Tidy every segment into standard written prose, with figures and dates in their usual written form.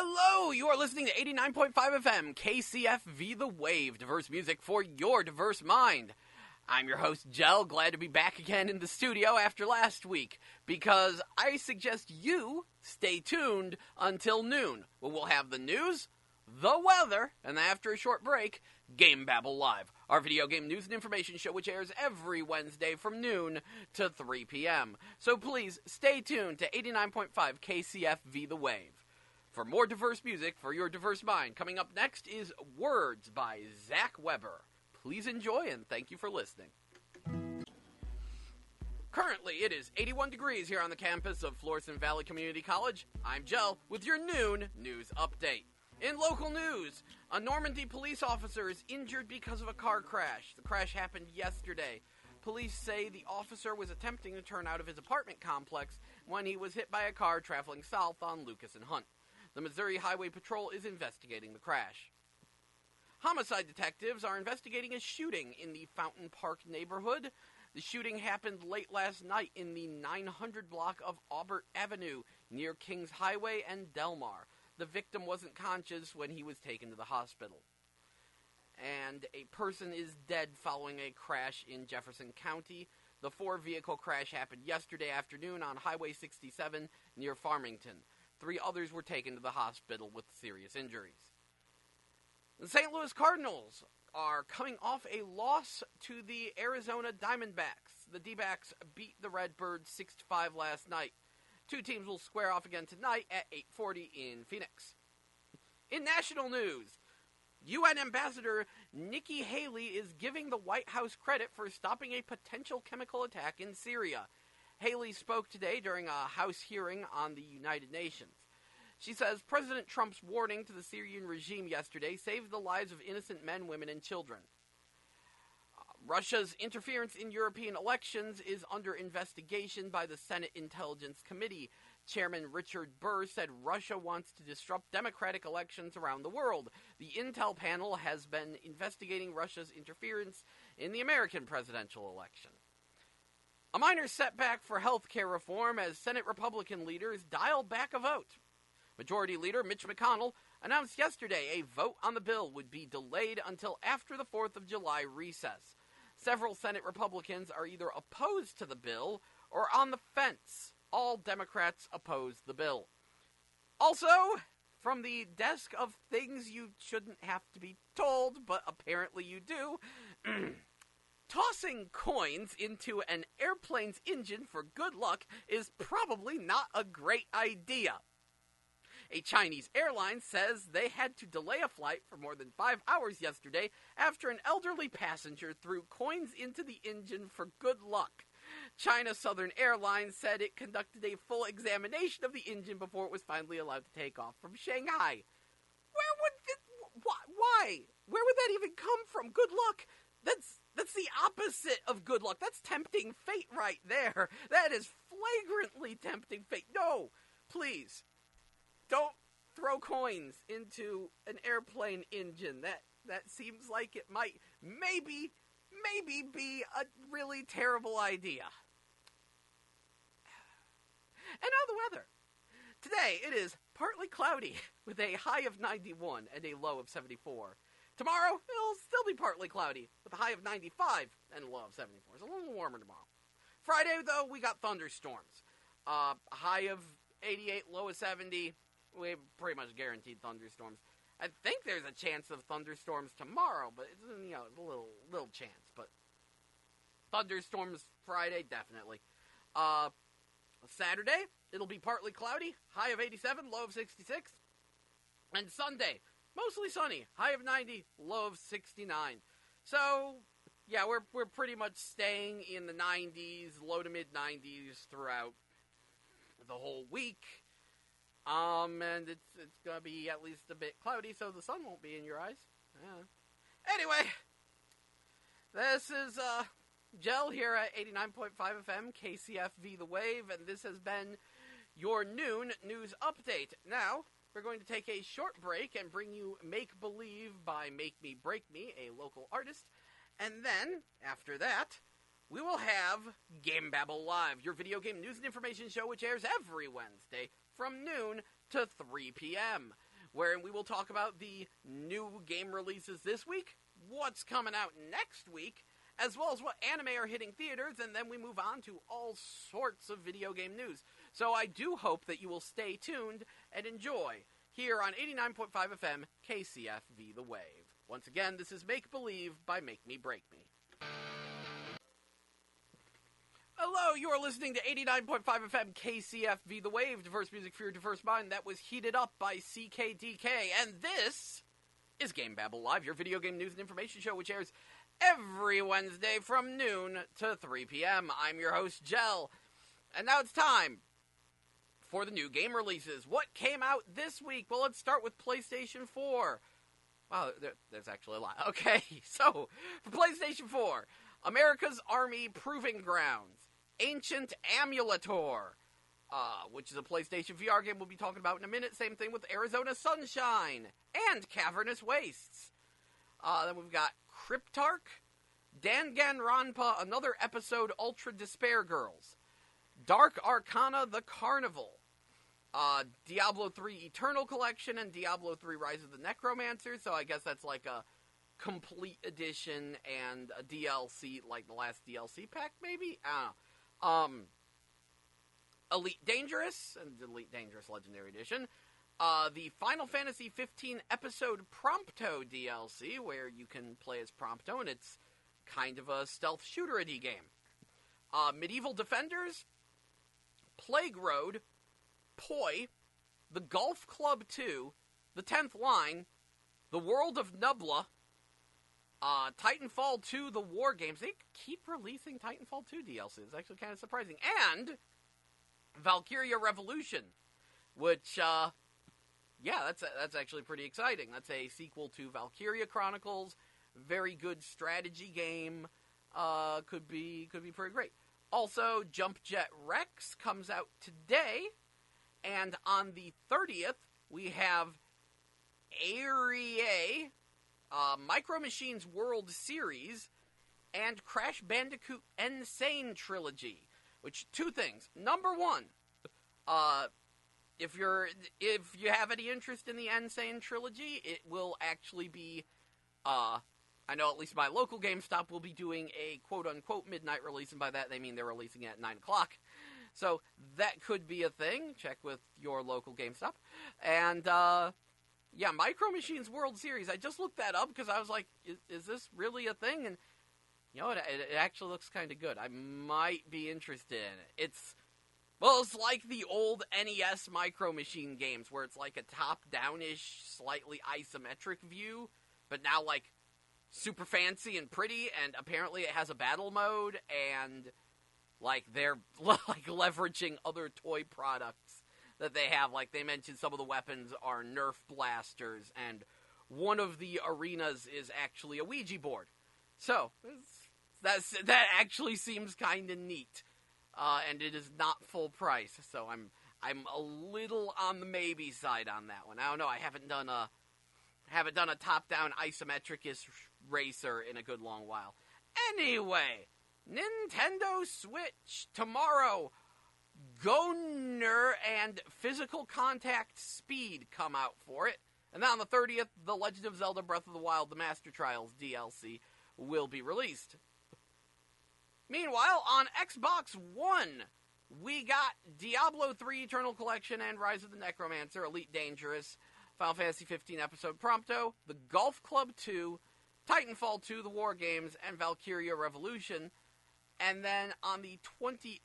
Hello, you are listening to 89.5 FM KCFV The Wave, diverse music for your diverse mind. I'm your host, Jell, glad to be back again in the studio after last week, because I suggest you stay tuned until noon, when we'll have the news, the weather, and after a short break, GameBabble Live, our video game news and information show which airs every Wednesday from noon to 3 p.m. So please, stay tuned to 89.5 KCFV The Wave. For more diverse music for your diverse mind, coming up next is Words by Zach Weber. Please enjoy and thank you for listening. Currently, it is 81 degrees here on the campus of Florissant Valley Community College. I'm Jell with your noon news update. In local news, a Normandy police officer is injured because of a car crash. The crash happened yesterday. Police say the officer was attempting to turn out of his apartment complex when he was hit by a car traveling south on Lucas and Hunt. The Missouri Highway Patrol is investigating the crash. Homicide detectives are investigating a shooting in the Fountain Park neighborhood. The shooting happened late last night in the 900 block of Aubert Avenue near Kings Highway and Delmar. The victim wasn't conscious when he was taken to the hospital. And a person is dead following a crash in Jefferson County. The four-vehicle crash happened yesterday afternoon on Highway 67 near Farmington. 3 others were taken to the hospital with serious injuries. The St. Louis Cardinals are coming off a loss to the Arizona Diamondbacks. The D-backs beat the Redbirds 6-5 last night. 2 teams will square off again tonight at 8:40 in Phoenix. In national news, UN Ambassador Nikki Haley is giving the White House credit for stopping a potential chemical attack in Syria. Haley spoke today during a House hearing on the United Nations. She says President Trump's warning to the Syrian regime yesterday saved the lives of innocent men, women, and children. Russia's interference in European elections is under investigation by the Senate Intelligence Committee. Chairman Richard Burr said Russia wants to disrupt democratic elections around the world. The Intel panel has been investigating Russia's interference in the American presidential election. A minor setback for health care reform as Senate Republican leaders dial back a vote. Majority Leader Mitch McConnell announced yesterday a vote on the bill would be delayed until after the 4th of July recess. Several Senate Republicans are either opposed to the bill or on the fence. All Democrats oppose the bill. Also, from the desk of things you shouldn't have to be told, but apparently you do, tossing coins into an airplane's engine for good luck is probably not a great idea. A Chinese airline says they had to delay a flight for more than 5 hours yesterday after an elderly passenger threw coins into the engine for good luck. China Southern Airlines said it conducted a full examination of the engine before it was finally allowed to take off from Shanghai. Why? Where would that even come from? Good luck. That's the opposite of good luck. That's tempting fate right there. That is flagrantly tempting fate. No, please. Don't throw coins into an airplane engine. That seems like it might maybe be a really terrible idea. And now the weather. Today it is partly cloudy with a high of 91 and a low of 74. Tomorrow it'll still be partly cloudy with a high of 95 and a low of 74. It's a little warmer tomorrow. Friday though, we got thunderstorms. High of 88, low of 70. We pretty much guaranteed thunderstorms. I think there's a chance of thunderstorms tomorrow, but it's, a little chance. But thunderstorms Friday, definitely. Saturday, it'll be partly cloudy, high of 87, low of 66. And Sunday, mostly sunny, high of 90, low of 69. So, yeah, we're pretty much staying in the 90s, low to mid 90s throughout the whole week. And it's gonna be at least a bit cloudy, so the sun won't be in your eyes. Yeah. Anyway, this is Jell here at 89.5 FM KCFV The Wave, and this has been your noon news update. Now, we're going to take a short break and bring you Make Believe by Make Me Break Me, a local artist. And then, after that, we will have GameBabble Live, your video game news and information show, which airs every Wednesday from noon to 3 p.m. wherein we will talk about the new game releases this week, what's coming out next week, as well as what anime are hitting theaters, and then we move on to all sorts of video game news. So I do hope that you will stay tuned and enjoy here on 89.5 FM KCFV The Wave. Once again, this is Make Believe by Make Me Break Me. Hello, you are listening to 89.5 FM KCFV The Wave, diverse music for your diverse mind. That was heated up by CKDK, and this is GameBabble Live, your video game news and information show, which airs every Wednesday from noon to 3 p.m. I'm your host, Jell, and now it's time for the new game releases. What came out this week? Well, let's start with PlayStation 4. Wow, there's actually a lot. Okay, so, for PlayStation 4, America's Army Proving Grounds, Ancient Amulator, which is a PlayStation VR game we'll be talking about in a minute. Same thing with Arizona Sunshine, and Cavernous Wastes. Then we've got Cryptarch, Danganronpa, another episode, Ultra Despair Girls, Dark Arcana The Carnival, Diablo 3 Eternal Collection, and Diablo 3 Rise of the Necromancer, so I guess that's like a complete edition and a DLC, like the last DLC pack, maybe? I don't know. Elite Dangerous, and Elite Dangerous Legendary Edition, the Final Fantasy 15 episode Prompto DLC, where you can play as Prompto, and it's kind of a stealth shooter-y game. Medieval Defenders, Plague Road, Poi, The Golf Club 2, The 10th Line, The World of Nubla, Titanfall 2, The War Games. They keep releasing Titanfall 2 DLC. It's actually kind of surprising. And Valkyria Revolution, which, that's actually pretty exciting. That's a sequel to Valkyria Chronicles. Very good strategy game. Could be pretty great. Also, Jump Jet Rex comes out today. And on the 30th, we have Area, Micro Machines World Series, and Crash Bandicoot Insane Trilogy. Which, two things. Number one, if you have any interest in the Insane Trilogy, it will actually be, I know at least my local GameStop will be doing a quote-unquote midnight release, and by that they mean they're releasing it at 9 o'clock. So that could be a thing. Check with your local GameStop. And, Micro Machines World Series. I just looked that up because I was like, is this really a thing? And, you know, it actually looks kind of good. I might be interested in it. It's like the old NES Micro Machine games where it's like a top-down-ish, slightly isometric view, but now, like, super fancy and pretty, and apparently it has a battle mode, and like they're like leveraging other toy products that they have. Like they mentioned some of the weapons are Nerf blasters, and one of the arenas is actually a Ouija board. So that actually seems kind of neat, and it is not full price. So I'm a little on the maybe side on that one. I don't know. I haven't done a top-down isometric-ish racer in a good long while. Anyway, Nintendo Switch tomorrow. Goner and Physical Contact Speed come out for it. And then on the 30th, The Legend of Zelda Breath of the Wild, The Master Trials DLC will be released. Meanwhile, on Xbox One, we got Diablo 3 Eternal Collection and Rise of the Necromancer, Elite Dangerous, Final Fantasy 15 episode Prompto, The Golf Club 2, Titanfall 2, The War Games, and Valkyria Revolution. And then on the 20th,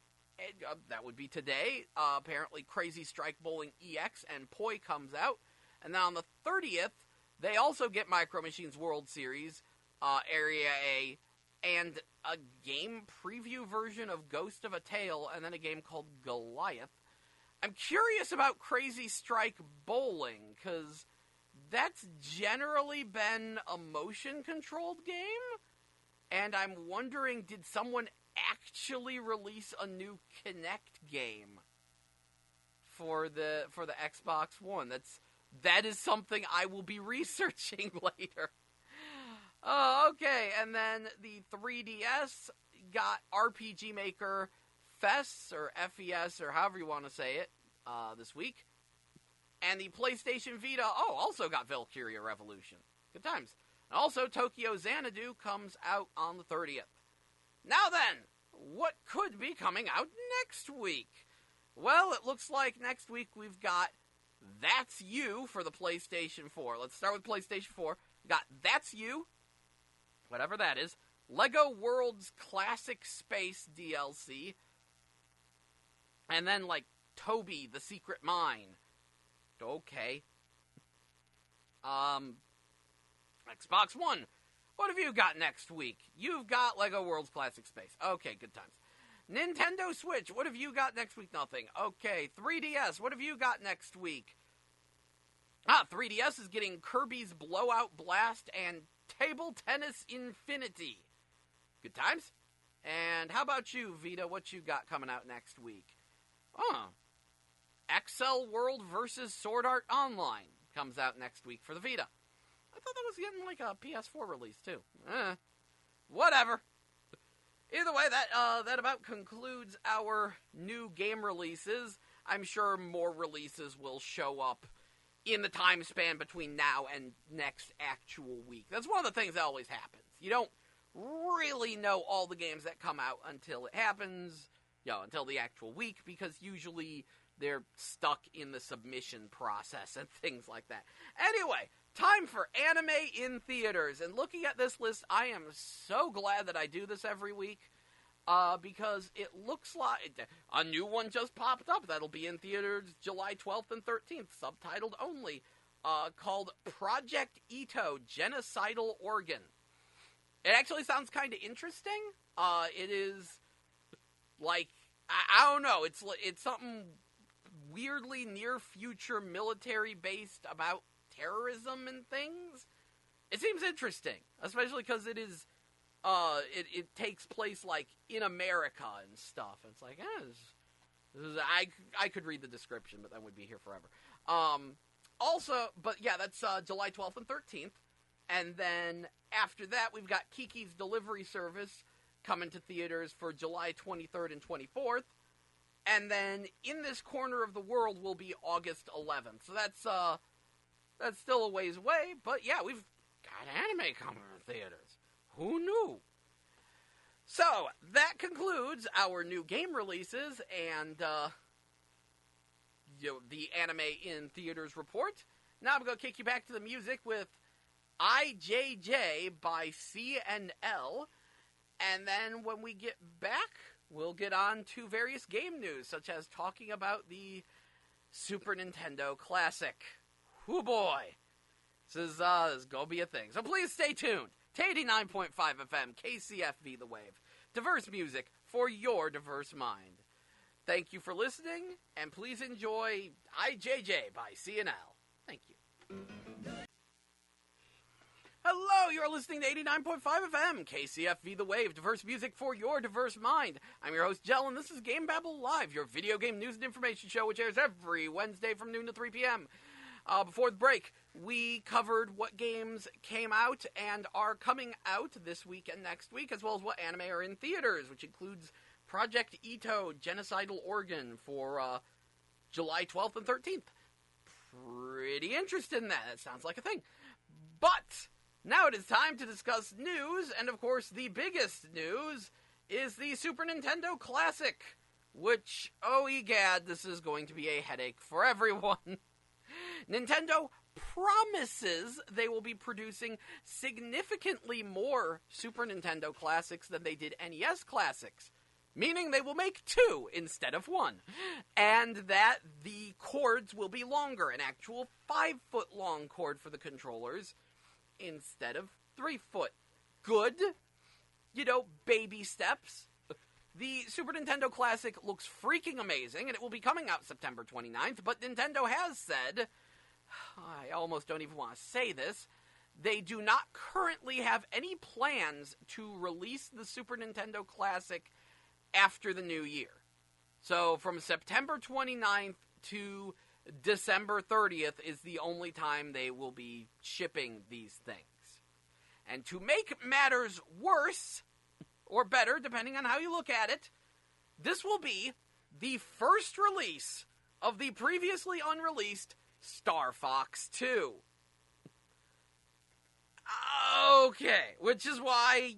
that would be today, apparently Crazy Strike Bowling EX and Poi comes out. And then on the 30th, they also get Micro Machines World Series, Area A, and a game preview version of Ghost of a Tale, and then a game called Goliath. I'm curious about Crazy Strike Bowling, because that's generally been a motion-controlled game, and I'm wondering, did someone actually release a new Kinect game for the Xbox One? That is something I will be researching later. Okay, and then the 3DS got RPG Maker FES, or FES, or however you want to say it, this week. And the PlayStation Vita, also got Valkyria Revolution. Good times. And also, Tokyo Xanadu comes out on the 30th. Now then, what could be coming out next week? Well, it looks like next week we've got That's You for the PlayStation 4. Let's start with PlayStation 4. We've got That's You, whatever that is, Lego World's Classic Space DLC, and then, Toby, The Secret Mine. Okay. Xbox One. What have you got next week? You've got Lego World's Classic Space. Okay, good times. Nintendo Switch. What have you got next week? Nothing. Okay. 3DS. What have you got next week? 3DS is getting Kirby's Blowout Blast and Table Tennis Infinity. Good times. And how about you, Vita? What you got coming out next week? Excel World vs. Sword Art Online comes out next week for the Vita. I thought that was getting a PS4 release too. Whatever. Either way, that about concludes our new game releases. I'm sure more releases will show up in the time span between now and next actual week. That's one of the things that always happens. You don't really know all the games that come out until it happens, until the actual week, because usually they're stuck in the submission process and things like that. Anyway, time for anime in theaters. And looking at this list, I am so glad that I do this every week, because it looks like a new one just popped up that'll be in theaters July 12th and 13th, subtitled only, called Project Ito, Genocidal Organ. It actually sounds kind of interesting. It is, I don't know, it's something weirdly near-future military-based about terrorism and things. It seems interesting, especially because it is, it takes place, in America and stuff. It's this is I could read the description, but then we'd be here forever. That's July 12th and 13th. And then after that, we've got Kiki's Delivery Service coming to theaters for July 23rd and 24th. And then In This Corner of the World will be August 11th. So that's still a ways away. But yeah, we've got anime coming to theaters. Who knew? So that concludes our new game releases and the anime in theaters report. Now I'm going to kick you back to the music with IJJ by CNL. And then when we get back, we'll get on to various game news, such as talking about the Super Nintendo Classic. Hoo boy. This is going to be a thing. So please stay tuned to 89.5 FM KCFV The Wave. Diverse music for your diverse mind. Thank you for listening, and please enjoy IJJ by CNL. Thank you. Hello, you're listening to 89.5 FM, KCFV The Wave, diverse music for your diverse mind. I'm your host, Jell, and this is GameBabble Live, your video game news and information show, which airs every Wednesday from noon to 3 p.m. Before the break, we covered what games came out and are coming out this week and next week, as well as what anime are in theaters, which includes Project Ito, Genocidal Organ for July 12th and 13th. Pretty interested in that. That sounds like a thing. But now it is time to discuss news, and of course the biggest news is the Super Nintendo Classic, which, oh egad, this is going to be a headache for everyone. Nintendo promises they will be producing significantly more Super Nintendo Classics than they did NES Classics, meaning they will make 2 instead of 1, and that the cords will be longer, an actual 5-foot-long cord for the controllers, instead of 3-foot. Good, baby steps. The Super Nintendo Classic looks freaking amazing, and it will be coming out September 29th, but Nintendo has said, I almost don't even want to say this, they do not currently have any plans to release the Super Nintendo Classic after the new year. So from September 29th to December 30th is the only time they will be shipping these things. And to make matters worse, or better, depending on how you look at it, this will be the first release of the previously unreleased Star Fox 2. Okay, which is why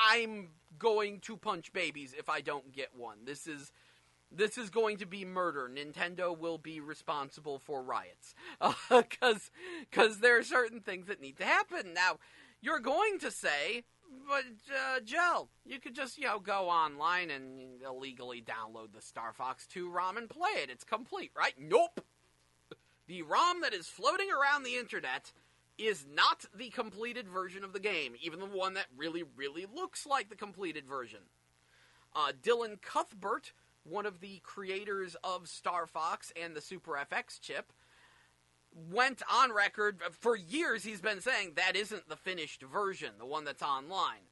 I'm going to punch babies if I don't get one. This is going to be murder. Nintendo will be responsible for riots. Because there are certain things that need to happen. Now, you're going to say, but, Jell, you could just, go online and illegally download the Star Fox 2 ROM and play it. It's complete, right? Nope. The ROM that is floating around the internet is not the completed version of the game, even the one that really, really looks like the completed version. Dylan Cuthbert, one of the creators of Star Fox and the Super FX chip, went on record, for years he's been saying that isn't the finished version, the one that's online.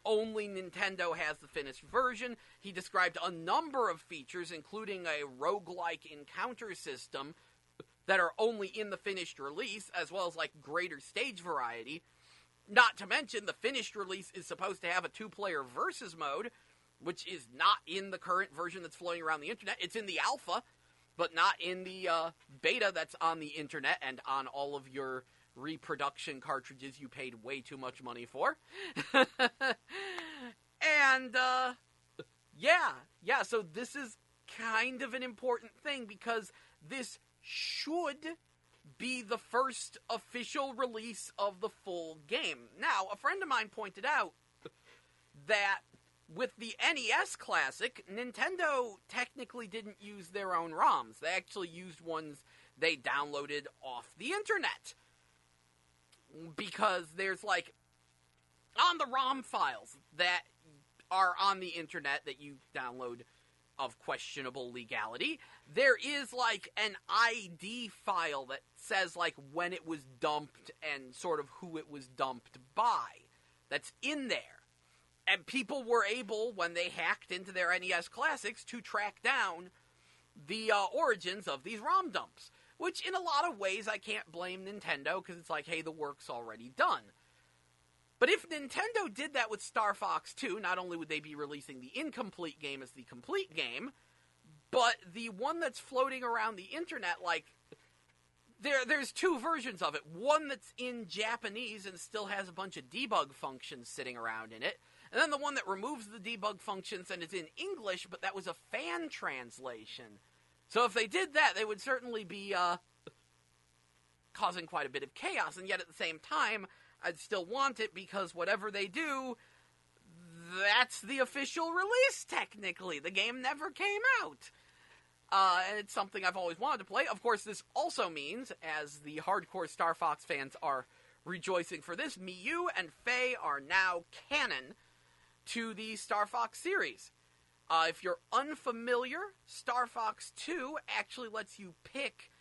Only Nintendo has the finished version. He described a number of features, including a roguelike encounter system, that are only in the finished release, as well as, greater stage variety. Not to mention, the finished release is supposed to have a 2-player versus mode, which is not in the current version that's floating around the internet. It's in the alpha, but not in the beta that's on the internet and on all of your reproduction cartridges you paid way too much money for. And, so this is kind of an important thing, because this should be the first official release of the full game. Now, a friend of mine pointed out that with the NES Classic, Nintendo technically didn't use their own ROMs. They actually used ones they downloaded off the internet. Because there's, on the ROM files that are on the internet that you download of questionable legality, there is, an ID file that says, when it was dumped and sort of who it was dumped by. That's in there. And people were able, when they hacked into their NES Classics, to track down the origins of these ROM dumps. Which, in a lot of ways, I can't blame Nintendo, because it's hey, the work's already done. But if Nintendo did that with Star Fox 2, not only would they be releasing the incomplete game as the complete game, but the one that's floating around the internet, there's two versions of it. One that's in Japanese and still has a bunch of debug functions sitting around in it, and then the one that removes the debug functions and is in English, but that was a fan translation. So if they did that, they would certainly be causing quite a bit of chaos, and yet at the same time, I'd still want it, because whatever they do, that's the official release, technically. The game never came out. And it's something I've always wanted to play. Of course, this also means, as the hardcore Star Fox fans are rejoicing for this, Miyu and Faye are now canon to the Star Fox series. If you're unfamiliar, Star Fox 2 actually lets you pick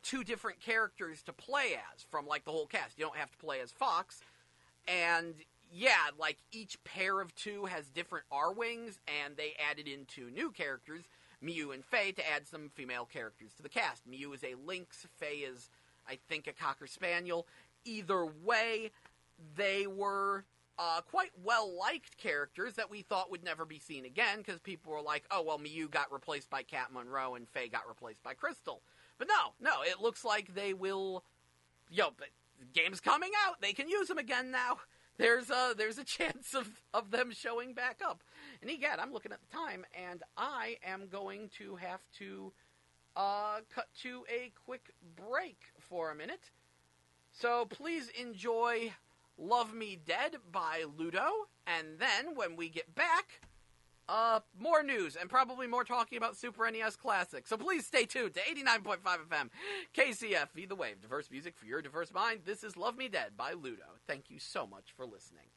two different characters to play as from, the whole cast. You don't have to play as Fox. And, each pair of two has different R-Wings, and they added in two new characters, Miyu and Faye, to add some female characters to the cast. Miyu is a lynx, Faye is, I think, a Cocker Spaniel. Either way, they were quite well-liked characters that we thought would never be seen again, because people were like, oh, well, Miyu got replaced by Cat Monroe, and Faye got replaced by Crystal. But no, it looks like they will, the game's coming out, they can use them again now. There's a chance of them showing back up. And egad, I'm looking at the time, and I am going to have to cut to a quick break for a minute. So please enjoy Love Me Dead by Ludo, and then when we get back, more news, and probably more talking about Super NES Classic. So please stay tuned to 89.5 FM, KCFV The Wave. Diverse music for your diverse mind. This is Love Me Dead by Ludo. Thank you so much for listening.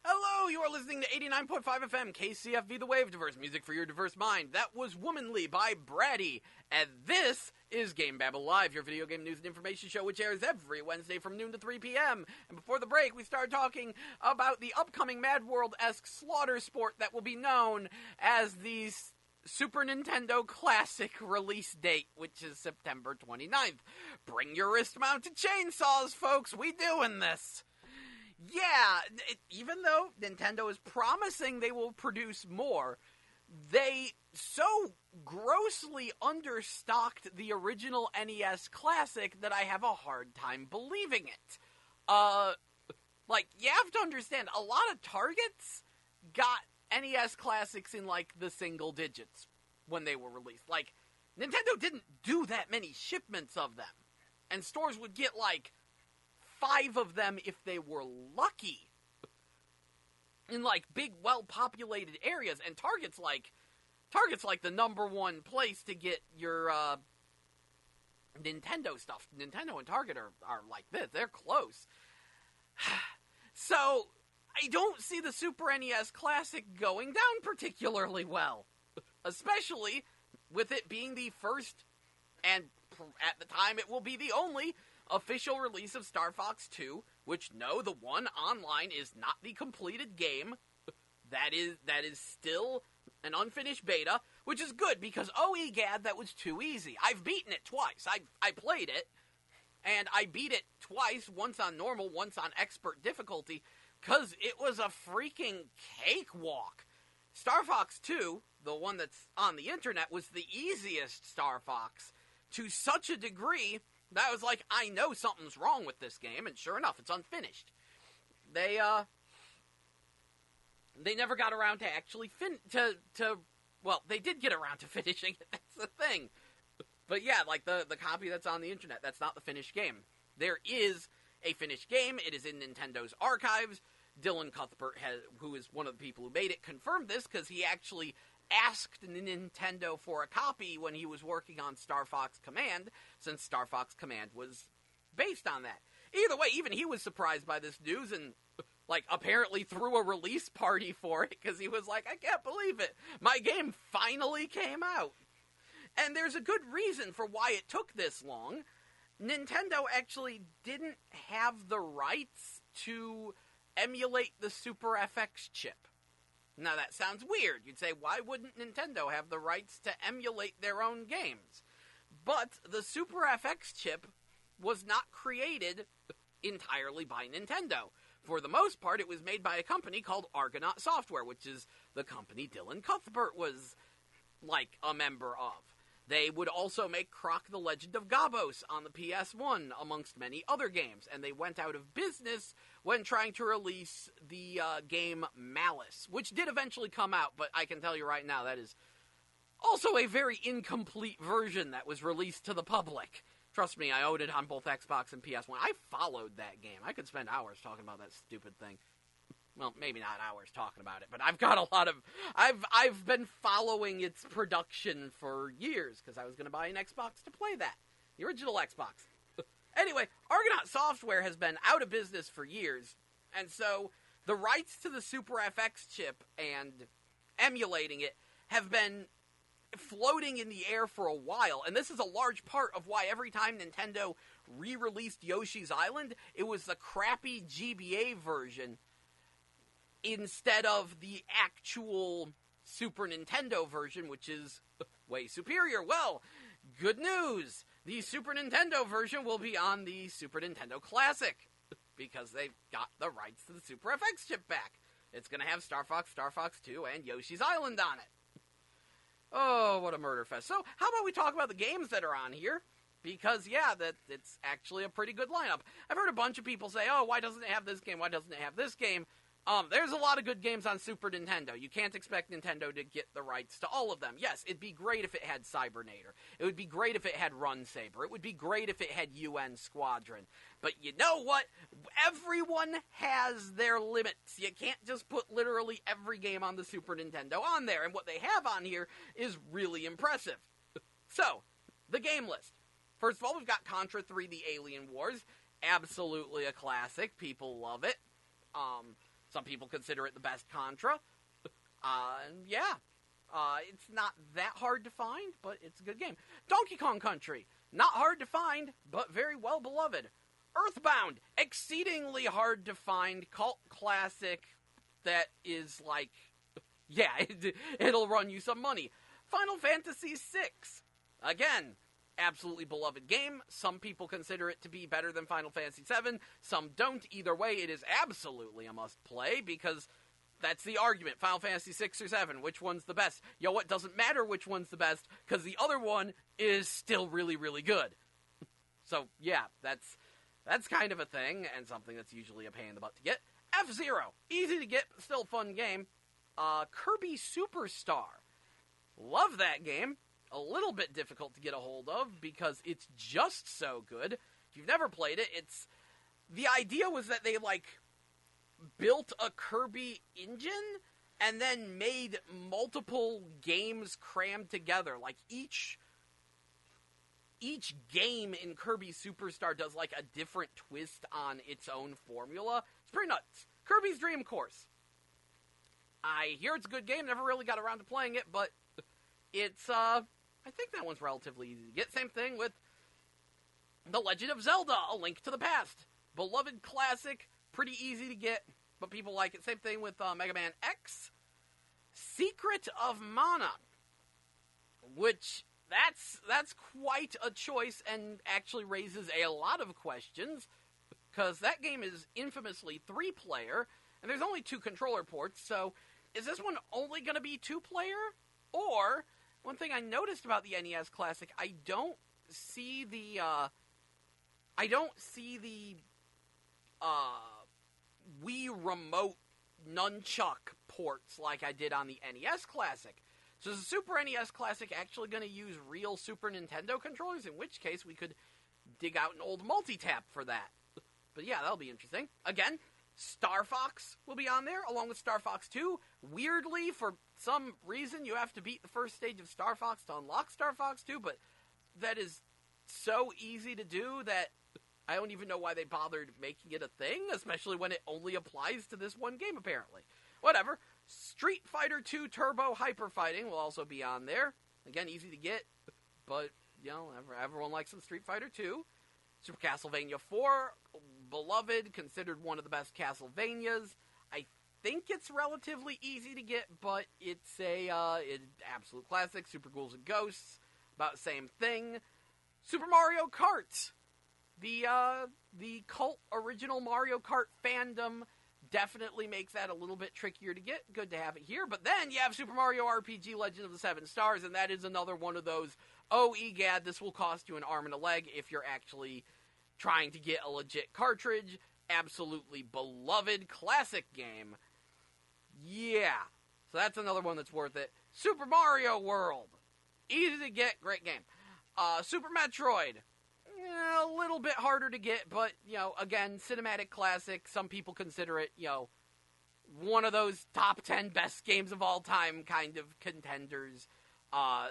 Hello, you are listening to 89.5 FM, KCFV The Wave. Diverse music for your diverse mind. That was Womanly by Bratty. And this is GameBabble Live, your video game news and information show, which airs every Wednesday from noon to 3 p.m. And before the break, we started talking about the upcoming Mad World-esque slaughter sport that will be known as the Super Nintendo Classic release date, which is September 29th. Bring your wrist-mounted chainsaws, folks. We doing this. Yeah, even though Nintendo is promising they will produce more, they so grossly grossly understocked the original NES Classic that I have a hard time believing it. You have to understand, a lot of Targets got NES Classics in, the single digits when they were released. Nintendo didn't do that many shipments of them. And stores would get, 5 of them if they were lucky. In, big, well-populated areas. And Target's the number one place to get your, Nintendo stuff. Nintendo and Target are like this. They're close. So, I don't see the Super NES Classic going down particularly well. Especially with it being the first, and at the time it will be the only, official release of Star Fox 2, which, no, the one online is not the completed game. That is still an unfinished beta, which is good, because, oh, egad, that was too easy. I've beaten it twice. I played it, and I beat it twice, once on normal, once on expert difficulty, because it was a freaking cakewalk. Star Fox 2, the one that's on the internet, was the easiest Star Fox, to such a degree that I was like, I know something's wrong with this game, and sure enough, it's unfinished. They never got around to actually they did get around to finishing it, that's the thing. But yeah, the copy that's on the internet, that's not the finished game. There is a finished game, it is in Nintendo's archives. Dylan Cuthbert, who is one of the people who made it, confirmed this, because he actually asked Nintendo for a copy when he was working on Star Fox Command, since Star Fox Command was based on that. Either way, even he was surprised by this news, and apparently threw a release party for it, because he was like, I can't believe it. My game finally came out. And there's a good reason for why it took this long. Nintendo actually didn't have the rights to emulate the Super FX chip. Now that sounds weird. You'd say, why wouldn't Nintendo have the rights to emulate their own games? But the Super FX chip was not created entirely by Nintendo. For the most part, it was made by a company called Argonaut Software, which is the company Dylan Cuthbert was, a member of. They would also make Croc the Legend of Gabos on the PS1, amongst many other games, and they went out of business when trying to release the game Malice, which did eventually come out, but I can tell you right now, that is also a very incomplete version that was released to the public. Trust me, I owned it on both Xbox and PS1. I followed that game. I could spend hours talking about that stupid thing. Well, maybe not hours talking about it, but I've got a lot of... I've been following its production for years, because I was going to buy an Xbox to play that. The original Xbox. Anyway, Argonaut Software has been out of business for years, and so the rights to the Super FX chip and emulating it have been floating in the air for a while, and this is a large part of why every time Nintendo re-released Yoshi's Island, it was the crappy GBA version instead of the actual Super Nintendo version, which is way superior. Well, good news! The Super Nintendo version will be on the Super Nintendo Classic, because they've got the rights to the Super FX chip back. It's going to have Star Fox 2, and Yoshi's Island on it. Oh, what a murder fest. So, how about we talk about the games that are on here? Because, yeah, it's actually a pretty good lineup. I've heard a bunch of people say, oh, why doesn't it have this game? Why doesn't it have this game? There's a lot of good games on Super Nintendo. You can't expect Nintendo to get the rights to all of them. Yes, it'd be great if it had Cybernator. It would be great if it had Run Saber. It would be great if it had UN Squadron. But you know what? Everyone has their limits. You can't just put literally every game on the Super Nintendo on there. And what they have on here is really impressive. So, the game list. First of all, we've got Contra 3: The Alien Wars. Absolutely a classic. People love it. Some people consider it the best Contra. It's not that hard to find, but it's a good game. Donkey Kong Country. Not hard to find, but very well beloved. Earthbound. Exceedingly hard to find cult classic that is it'll run you some money. Final Fantasy VI. Again, absolutely beloved game. Some people consider it to be better than Final Fantasy VII. Some don't. Either way, it is absolutely a must-play, because that's the argument. Final Fantasy 6 or 7, which one's the best? You know what, doesn't matter which one's the best, because the other one is still really, really good. So, yeah, that's kind of a thing, and something that's usually a pain in the butt to get. F-Zero, easy to get, but still a fun game. Kirby Superstar. Love that game. A little bit difficult to get a hold of, because it's just so good. If you've never played it, the idea was that they, built a Kirby engine and then made multiple games crammed together. Each game in Kirby Superstar does, a different twist on its own formula. It's pretty nuts. Kirby's Dream Course. I hear it's a good game. Never really got around to playing it, but it's, I think that one's relatively easy to get. Same thing with The Legend of Zelda, A Link to the Past. Beloved classic, pretty easy to get, but people like it. Same thing with Mega Man X. Secret of Mana, which that's quite a choice and actually raises a lot of questions, because that game is infamously 3-player, and there's only 2 controller ports, so is this one only going to be 2-player? Or, one thing I noticed about the NES Classic, I don't see the Wii Remote nunchuck ports like I did on the NES Classic. So is the Super NES Classic actually going to use real Super Nintendo controllers? In which case, we could dig out an old multi-tap for that. But yeah, that'll be interesting. Again, Star Fox will be on there, along with Star Fox 2. Weirdly, for some reason, you have to beat the first stage of Star Fox to unlock Star Fox 2, but that is so easy to do that I don't even know why they bothered making it a thing, especially when it only applies to this one game, apparently. Whatever. Street Fighter 2 Turbo Hyper Fighting will also be on there. Again, easy to get, but, everyone likes some Street Fighter 2. Super Castlevania 4, beloved, considered one of the best Castlevanias. I think it's relatively easy to get, but it's an absolute classic. Super Ghouls and Ghosts, about the same thing. Super Mario Kart. The cult original Mario Kart fandom definitely makes that a little bit trickier to get. Good to have it here. But then you have Super Mario RPG Legend of the Seven Stars, and that is another one of those, oh, egad, this will cost you an arm and a leg if you're actually trying to get a legit cartridge. Absolutely beloved classic game. Yeah. So that's another one that's worth it. Super Mario World. Easy to get, great game. Super Metroid. A little bit harder to get, but, again, cinematic classic. Some people consider it, one of those top 10 best games of all time kind of contenders.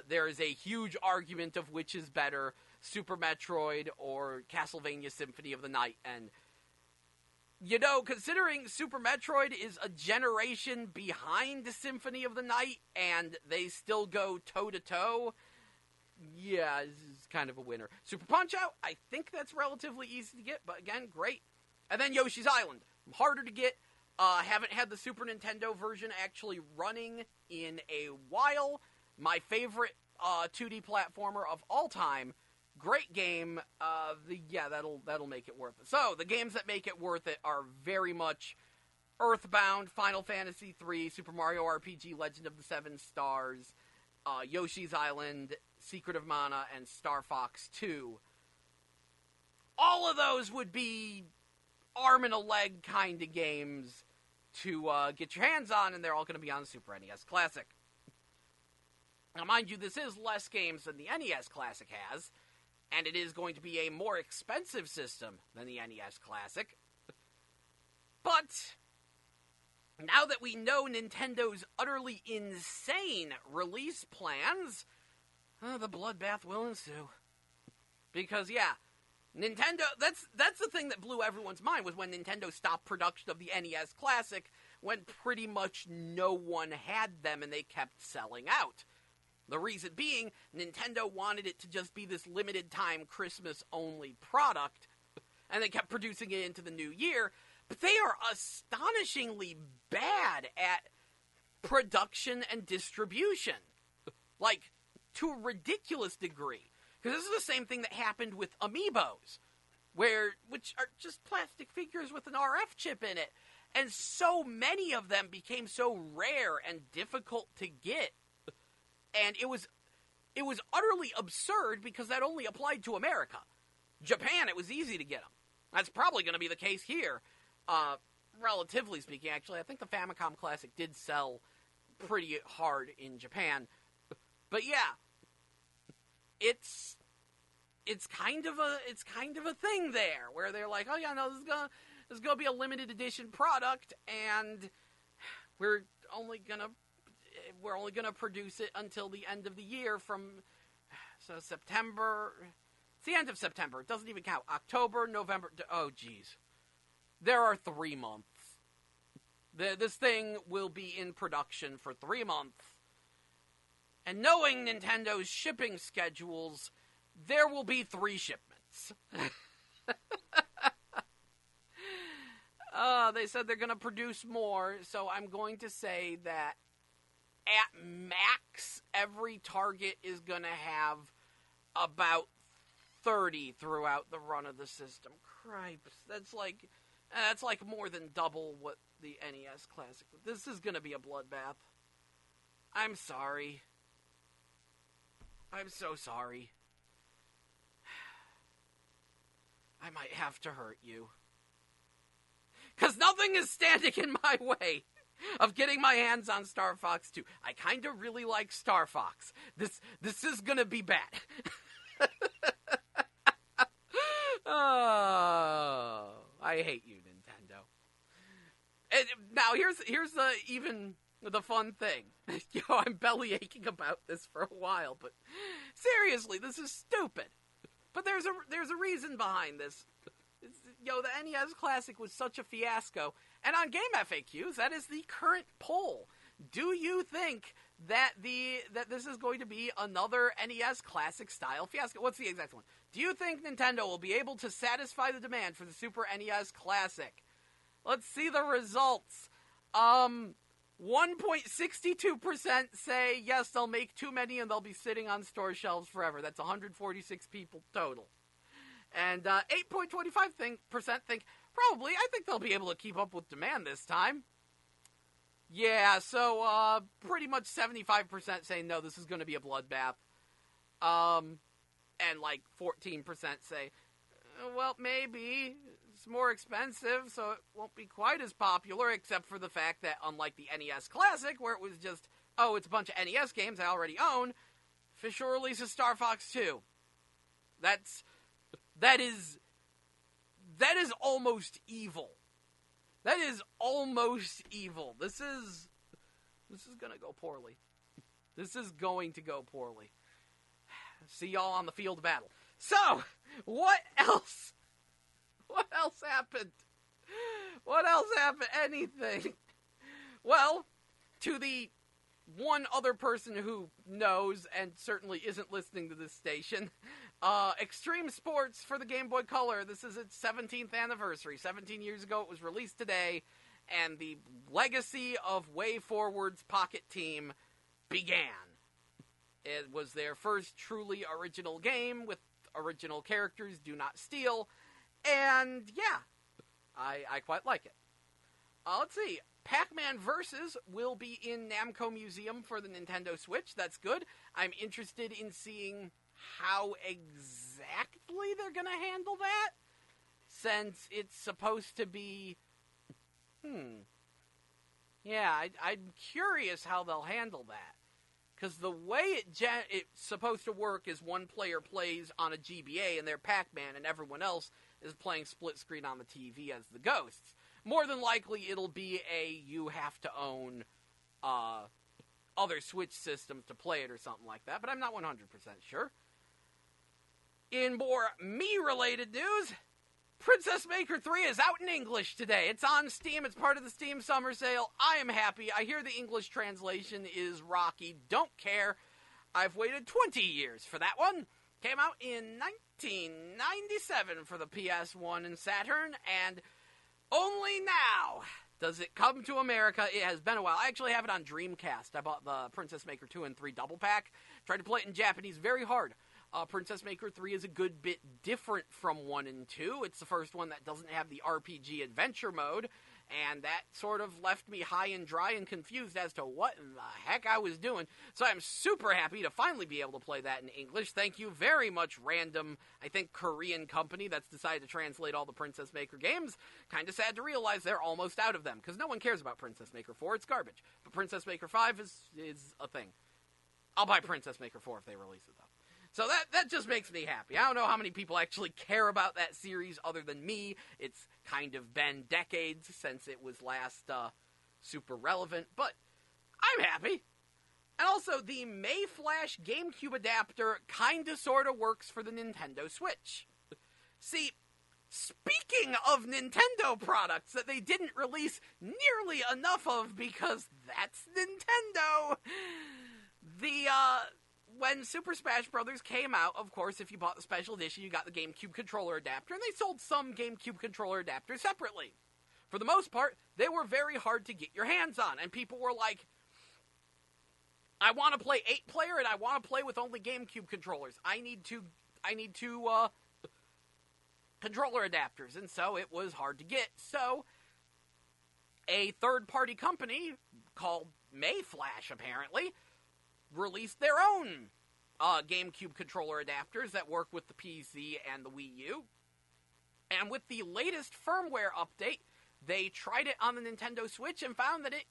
There is a huge argument of which is better, Super Metroid or Castlevania Symphony of the Night. And, considering Super Metroid is a generation behind Symphony of the Night, and they still go toe-to-toe, yeah, this is kind of a winner. Super Punch-Out, I think that's relatively easy to get, but again, great. And then Yoshi's Island, harder to get. Haven't had the Super Nintendo version actually running in a while. My favorite 2D platformer of all time. Great game. That'll make it worth it. So, the games that make it worth it are very much Earthbound, Final Fantasy III, Super Mario RPG Legend of the Seven Stars, Yoshi's Island, Secret of Mana, and Star Fox 2. All of those would be arm and a leg kind of games to get your hands on, and they're all going to be on Super NES Classic. Now, mind you, this is less games than the NES Classic has, and it is going to be a more expensive system than the NES Classic. But now that we know Nintendo's utterly insane release plans, the bloodbath will ensue. Because, yeah, Nintendo, that's the thing that blew everyone's mind, was when Nintendo stopped production of the NES Classic, when pretty much no one had them and they kept selling out. The reason being, Nintendo wanted it to just be this limited-time Christmas-only product, and they kept producing it into the new year, but they are astonishingly bad at production and distribution. To a ridiculous degree. Because this is the same thing that happened with Amiibos, which are just plastic figures with an RF chip in it. And so many of them became so rare and difficult to get. And it was utterly absurd because that only applied to America. Japan, it was easy to get them. That's probably going to be the case here. Relatively speaking, actually, I think the Famicom Classic did sell pretty hard in Japan. But yeah, it's kind of a thing there where they're like, oh yeah, no, this is gonna be a limited edition product, and we're only gonna produce it until the end of the year so September. It's the end of September. It doesn't even count. October, November. Oh, geez. There are 3 months. This thing will be in production for 3 months. And knowing Nintendo's shipping schedules, there will be 3 shipments. They said they're going to produce more, so I'm going to say that at max, every Target is going to have about 30 throughout the run of the system. Cripes, that's like more than double what the NES Classic. This is going to be a bloodbath. I'm sorry. I'm so sorry. I might have to hurt you. Because nothing is standing in my way of getting my hands on Star Fox 2. I kind of really like Star Fox. This is going to be bad. Oh, I hate you, Nintendo. And now here's the fun thing. I'm belly aching about this for a while, but seriously, this is stupid. But there's a reason behind this. The NES Classic was such a fiasco, and on Game FAQs, that is the current poll. Do you think that this is going to be another NES Classic style fiasco? What's the exact one? Do you think Nintendo will be able to satisfy the demand for the Super NES Classic? Let's see the results. 1.62% say yes, they'll make too many and they'll be sitting on store shelves forever. That's 146 people total. And 8.25% think probably. I think they'll be able to keep up with demand this time. Yeah, so pretty much 75% say no, this is going to be a bloodbath. And like 14% say, well, maybe it's more expensive, so it won't be quite as popular, except for the fact that unlike the NES Classic, where it was just, oh, it's a bunch of NES games I already own, official release of Star Fox 2. That is almost evil. That is almost evil. This is going to go poorly. This is going to go poorly. See y'all on the field of battle. So, what else? What else happened? What else happened? Anything. Well, to the one other person who knows and certainly isn't listening to this station, Extreme Sports for the Game Boy Color. This is its 17th anniversary. 17 years ago, it was released today, and the legacy of Way Forward's Pocket Team began. It was their first truly original game with original characters, do not steal, and yeah, I quite like it. Let's see. Pac-Man Versus will be in Namco Museum for the Nintendo Switch. That's good. I'm interested in seeing how exactly they're going to handle that, since it's supposed to be... Yeah, I'm curious how they'll handle that. Because the way it's supposed to work is one player plays on a GBA and they're Pac-Man, and everyone else is playing split screen on the TV as the ghosts. More than likely, it'll be you have to own other Switch systems to play it or something like that, but I'm not 100% sure. In more me-related news, Princess Maker 3 is out in English today. It's on Steam. It's part of the Steam Summer Sale. I am happy. I hear the English translation is rocky. Don't care. I've waited 20 years for that one. Came out in 1997 for the PS1 and Saturn, and only now does it come to America. It has been a while. I actually have it on Dreamcast. I bought the Princess Maker 2 and 3 double pack. Tried to play it in Japanese very hard. Princess Maker 3 is a good bit different from 1 and 2. It's the first one that doesn't have the RPG adventure mode, and that sort of left me high and dry and confused as to what in the heck I was doing. So I'm super happy to finally be able to play that in English. Thank you very much, random, I think, Korean company that's decided to translate all the Princess Maker games. Kind of sad to realize they're almost out of them, because no one cares about Princess Maker 4. It's garbage. But Princess Maker 5 is a thing. I'll buy Princess Maker 4 if they release it, though. So that just makes me happy. I don't know how many people actually care about that series other than me. It's kind of been decades since it was last super relevant, but I'm happy. And also, the Mayflash GameCube adapter kinda sorta works for the Nintendo Switch. See, speaking of Nintendo products that they didn't release nearly enough of because that's Nintendo, when Super Smash Bros. Came out, of course, if you bought the special edition, you got the GameCube controller adapter, and they sold some GameCube controller adapters separately. For the most part, they were very hard to get your hands on, and people were like, I want to play 8-player, and I want to play with only GameCube controllers. I need two controller adapters, and so it was hard to get. So, a third-party company called Mayflash, apparently, released their own GameCube controller adapters that work with the PC and the Wii U. And with the latest firmware update, they tried it on the Nintendo Switch and found that it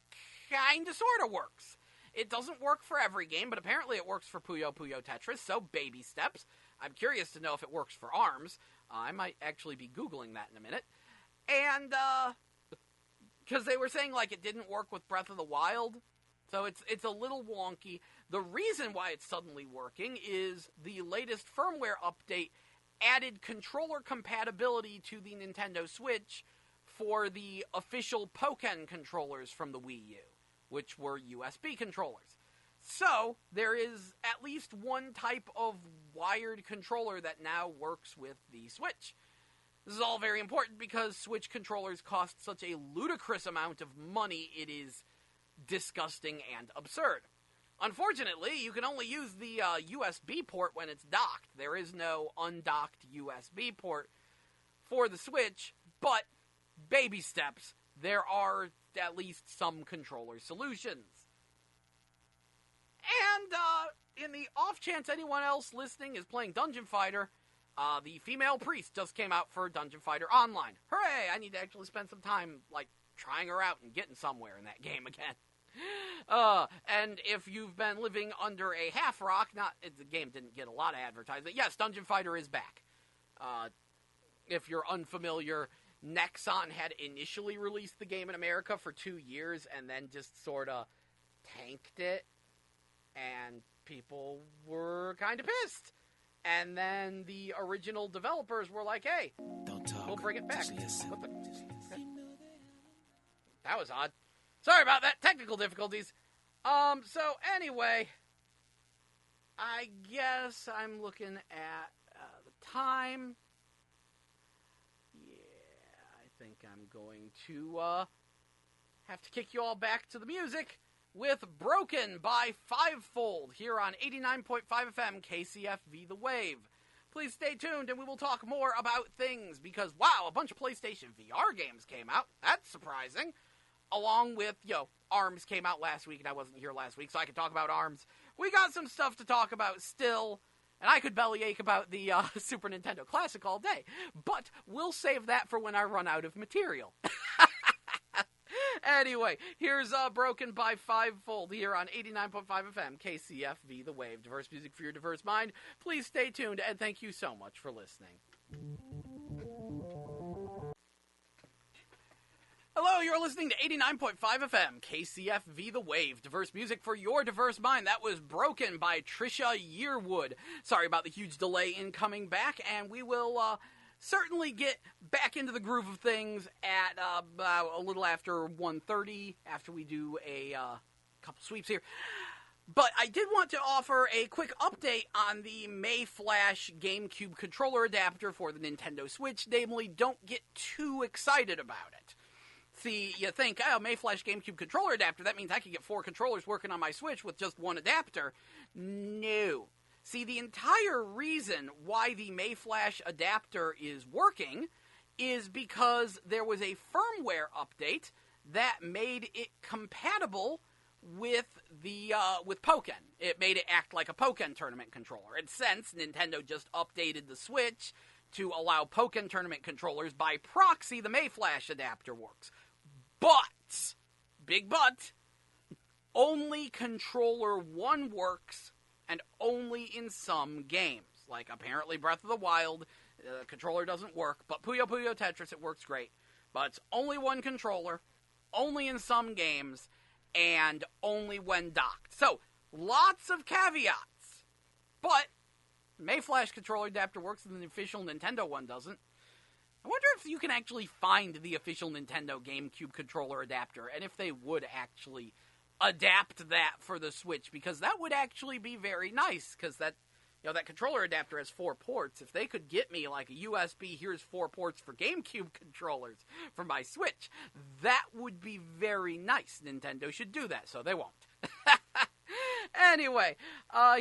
kinda sorta works. It doesn't work for every game, but apparently it works for Puyo Puyo Tetris, so baby steps. I'm curious to know if it works for ARMS. I might actually be Googling that in a minute. And, because they were saying, like, it didn't work with Breath of the Wild, so it's a little wonky. The reason why it's suddenly working is the latest firmware update added controller compatibility to the Nintendo Switch for the official Pokken controllers from the Wii U, which were USB controllers. So, there is at least one type of wired controller that now works with the Switch. This is all very important because Switch controllers cost such a ludicrous amount of money, it is disgusting and absurd. Unfortunately, you can only use the USB port when it's docked. There is no undocked USB port for the Switch, but baby steps, there are at least some controller solutions. And, in the off chance anyone else listening is playing Dungeon Fighter, the female priest just came out for Dungeon Fighter Online. Hooray! I need to actually spend some time, like, trying her out and getting somewhere in that game again. And if you've been living under a half rock, the game didn't get a lot of advertising. Yes, Dungeon Fighter is back. If you're unfamiliar, Nexon had initially released the game in America for 2 years and then just sorta tanked it, and people were kinda pissed. And then the original developers were like, hey, we'll bring it back. That was odd. Sorry about that. Technical difficulties. So anyway, I guess I'm looking at the time. Yeah, I think I'm going to have to kick you all back to the music with Broken by Fivefold here on 89.5 FM KCFV The Wave. Please stay tuned and we will talk more about things because, wow, a bunch of PlayStation VR games came out. That's surprising. Along with, ARMS came out last week and I wasn't here last week, so I could talk about ARMS. We got some stuff to talk about still, and I could bellyache about the Super Nintendo Classic all day, but we'll save that for when I run out of material. Anyway, here's Broken by Fivefold here on 89.5 FM KCFV The Wave. Diverse music for your diverse mind. Please stay tuned, and thank you so much for listening. Hello, you're listening to 89.5 FM KCFV The Wave. Diverse music for your diverse mind. That was Broken by Trisha Yearwood. Sorry about the huge delay in coming back, and we will certainly get back into the groove of things at about a little after 1:30, after we do a couple sweeps here. But I did want to offer a quick update on the Mayflash GameCube controller adapter for the Nintendo Switch. Namely, don't get too excited about it. See, you think, Mayflash GameCube controller adapter, that means I can get 4 controllers working on my Switch with just one adapter. No. See, the entire reason why the Mayflash adapter is working is because there was a firmware update that made it compatible with with Pokken. It made it act like a Pokken tournament controller. And since Nintendo just updated the Switch to allow Pokken tournament controllers by proxy, the Mayflash adapter works. But, big but, only Controller 1 works, and only in some games. Like, apparently Breath of the Wild, the controller doesn't work, but Puyo Puyo Tetris, it works great. But it's only one controller, only in some games, and only when docked. So, lots of caveats. But, Mayflash controller adapter works and the official Nintendo one doesn't. I wonder if you can actually find the official Nintendo GameCube controller adapter, and if they would actually adapt that for the Switch, because that would actually be very nice, because that, that controller adapter has 4 ports. If they could get me like a USB, here's 4 ports for GameCube controllers for my Switch, that would be very nice. Nintendo should do that, so they won't. Anyway,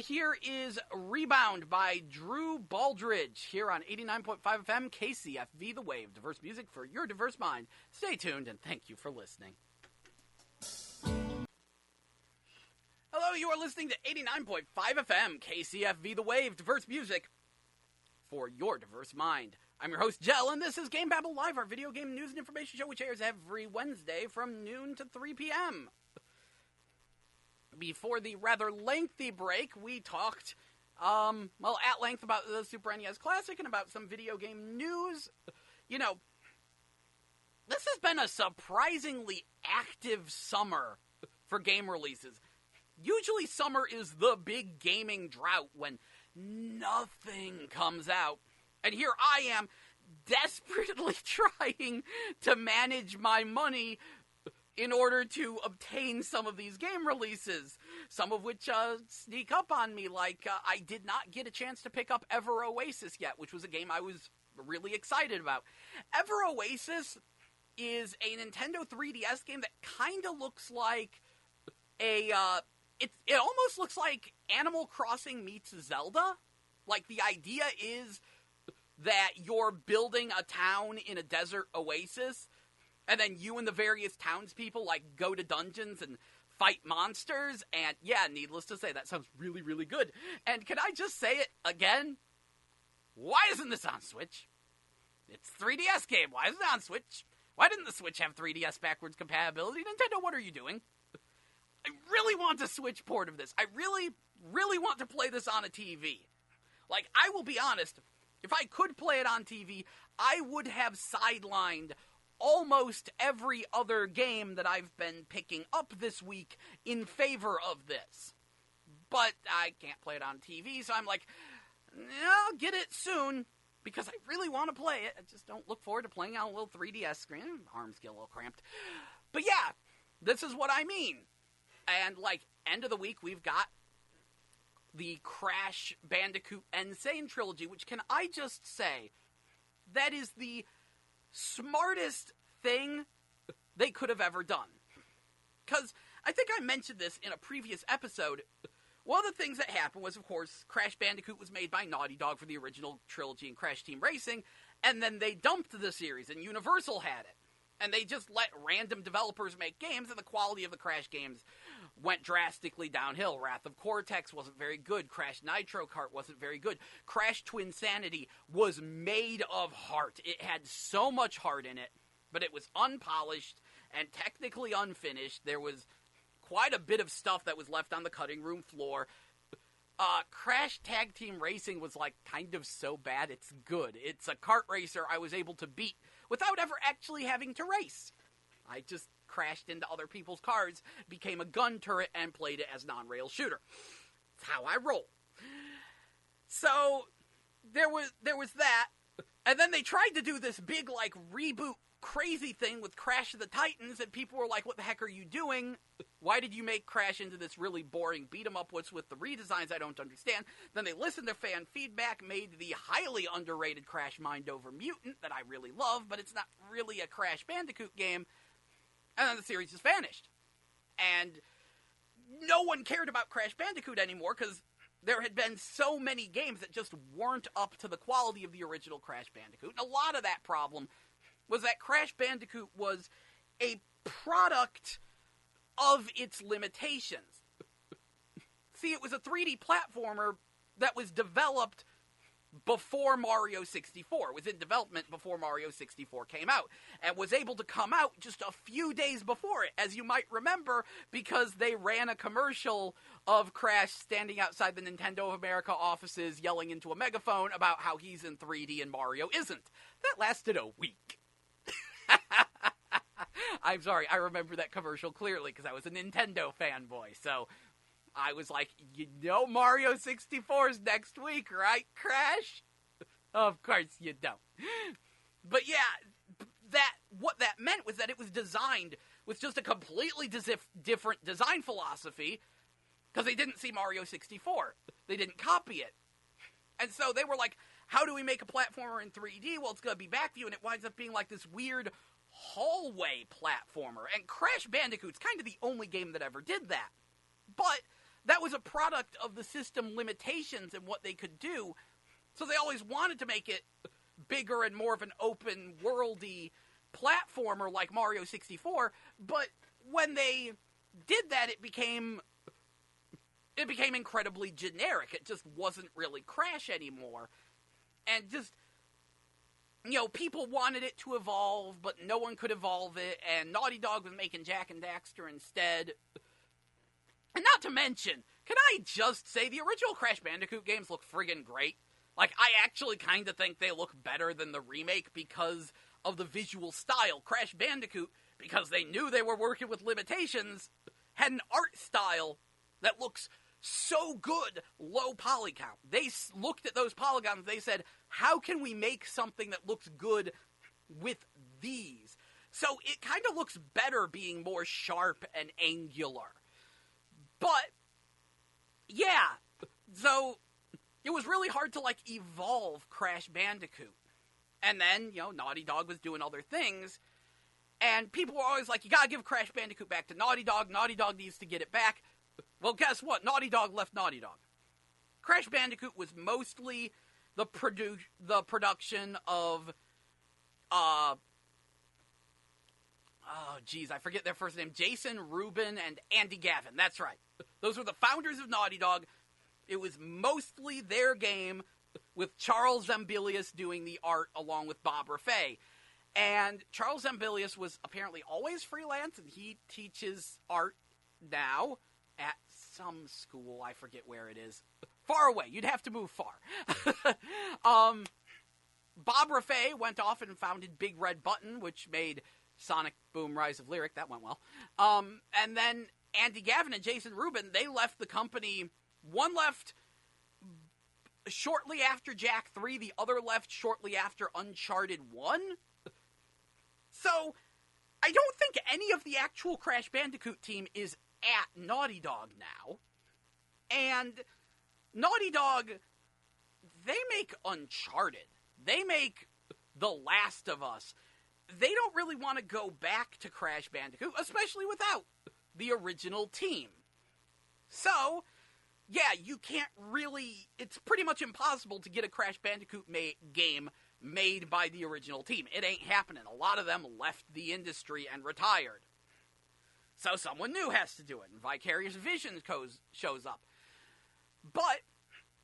here is Rebound by Drew Baldridge here on 89.5 FM KCFV The Wave. Diverse music for your diverse mind. Stay tuned, and thank you for listening. Hello, you are listening to 89.5 FM KCFV The Wave. Diverse music for your diverse mind. I'm your host, Jell, and this is GameBabble Live, our video game news and information show, which airs every Wednesday from noon to 3 p.m., Before the rather lengthy break, we talked, at length about the Super NES Classic and about some video game news. This has been a surprisingly active summer for game releases. Usually summer is the big gaming drought when nothing comes out. And here I am, desperately trying to manage my money in order to obtain some of these game releases, some of which sneak up on me, like I did not get a chance to pick up Ever Oasis yet, which was a game I was really excited about. Ever Oasis is a Nintendo 3DS game that kind of looks like it almost looks like Animal Crossing meets Zelda. Like, the idea is that you're building a town in a desert oasis, and then you and the various townspeople, go to dungeons and fight monsters. And, yeah, needless to say, that sounds really, really good. And can I just say it again? Why isn't this on Switch? It's a 3DS game. Why isn't it on Switch? Why didn't the Switch have 3DS backwards compatibility? Nintendo, what are you doing? I really want a Switch port of this. I really, really want to play this on a TV. I will be honest, if I could play it on TV, I would have sidelined almost every other game that I've been picking up this week in favor of this. But I can't play it on TV, so I'm like, I'll get it soon, because I really want to play it. I just don't look forward to playing on a little 3DS screen. Arms get a little cramped. But yeah, this is what I mean. And, end of the week, we've got the Crash Bandicoot Insane trilogy, which, can I just say, that is the smartest thing they could have ever done. Because I think I mentioned this in a previous episode. One of the things that happened was, of course, Crash Bandicoot was made by Naughty Dog for the original trilogy and Crash Team Racing, and then they dumped the series, and Universal had it. And they just let random developers make games, and the quality of the Crash games went drastically downhill. Wrath of Cortex wasn't very good. Crash Nitro Kart wasn't very good. Crash Twinsanity was made of heart. It had so much heart in it, but it was unpolished and technically unfinished. There was quite a bit of stuff that was left on the cutting room floor. Crash Tag Team Racing was kind of so bad it's good. It's a kart racer I was able to beat without ever actually having to race. I just crashed into other people's cars, became a gun turret, and played it as non-rail shooter. That's how I roll. So, there was that, and then they tried to do this big, reboot crazy thing with Crash of the Titans, and people were like, what the heck are you doing? Why did you make Crash into this really boring beat-em-up? What's with the redesigns? I don't understand. Then they listened to fan feedback, made the highly underrated Crash Mind Over Mutant that I really love, but it's not really a Crash Bandicoot game, and then the series just vanished. And no one cared about Crash Bandicoot anymore, because there had been so many games that just weren't up to the quality of the original Crash Bandicoot. And a lot of that problem was that Crash Bandicoot was a product of its limitations. See, it was a 3D platformer that was developed before Mario 64. It was in development before Mario 64 came out, and was able to come out just a few days before it, as you might remember, because they ran a commercial of Crash standing outside the Nintendo of America offices yelling into a megaphone about how he's in 3D and Mario isn't. That lasted a week. I'm sorry, I remember that commercial clearly because I was a Nintendo fanboy, so I was like, you know Mario 64's next week, right, Crash? Of course you don't. But yeah, what that meant was that it was designed with just a completely different design philosophy, because they didn't see Mario 64. They didn't copy it. And so they were like, how do we make a platformer in 3D? Well, it's going to be back view, and it winds up being like this weird hallway platformer. And Crash Bandicoot's kind of the only game that ever did that. But that was a product of the system limitations and what they could do, so they always wanted to make it bigger and more of an open-worldy platformer like Mario 64, but when they did that, it became incredibly generic. It just wasn't really Crash anymore, and just, you know, people wanted it to evolve, but no one could evolve it, and Naughty Dog was making Jak and Daxter instead. And not to mention, can I just say, the original Crash Bandicoot games look friggin' great. Like, I actually kind of think they look better than the remake because of the visual style. Crash Bandicoot, because they knew they were working with limitations, had an art style that looks so good, low poly count. They looked at those polygons, they said, how can we make something that looks good with these? So it kind of looks better being more sharp and angular. But, yeah, so it was really hard to, like, evolve Crash Bandicoot. And then, you know, Naughty Dog was doing other things, and people were always like, you gotta give Crash Bandicoot back to Naughty Dog needs to get it back. Well, guess what? Naughty Dog left Naughty Dog. Crash Bandicoot was mostly the production of, oh, geez, I forget their first name, Jason Rubin and Andy Gavin, that's right. Those were the founders of Naughty Dog. It was mostly their game, with Charles Zambilius doing the art along with Bob Raffay. And Charles Zambilius was apparently always freelance, and he teaches art now at some school. I forget where it is. Far away. You'd have to move far. Bob Raffay went off and founded Big Red Button, which made Sonic Boom Rise of Lyric. That went well. And then Andy Gavin and Jason Rubin, they left the company. One left shortly after Jak 3, the other left shortly after Uncharted 1. So, I don't think any of the actual Crash Bandicoot team is at Naughty Dog now. And Naughty Dog, they make Uncharted. They make The Last of Us. They don't really want to go back to Crash Bandicoot, especially without the original team. So, yeah, you can't really, it's pretty much impossible to get a Crash Bandicoot game made by the original team. It ain't happening. A lot of them left the industry and retired. So someone new has to do it, and Vicarious Visions shows up. But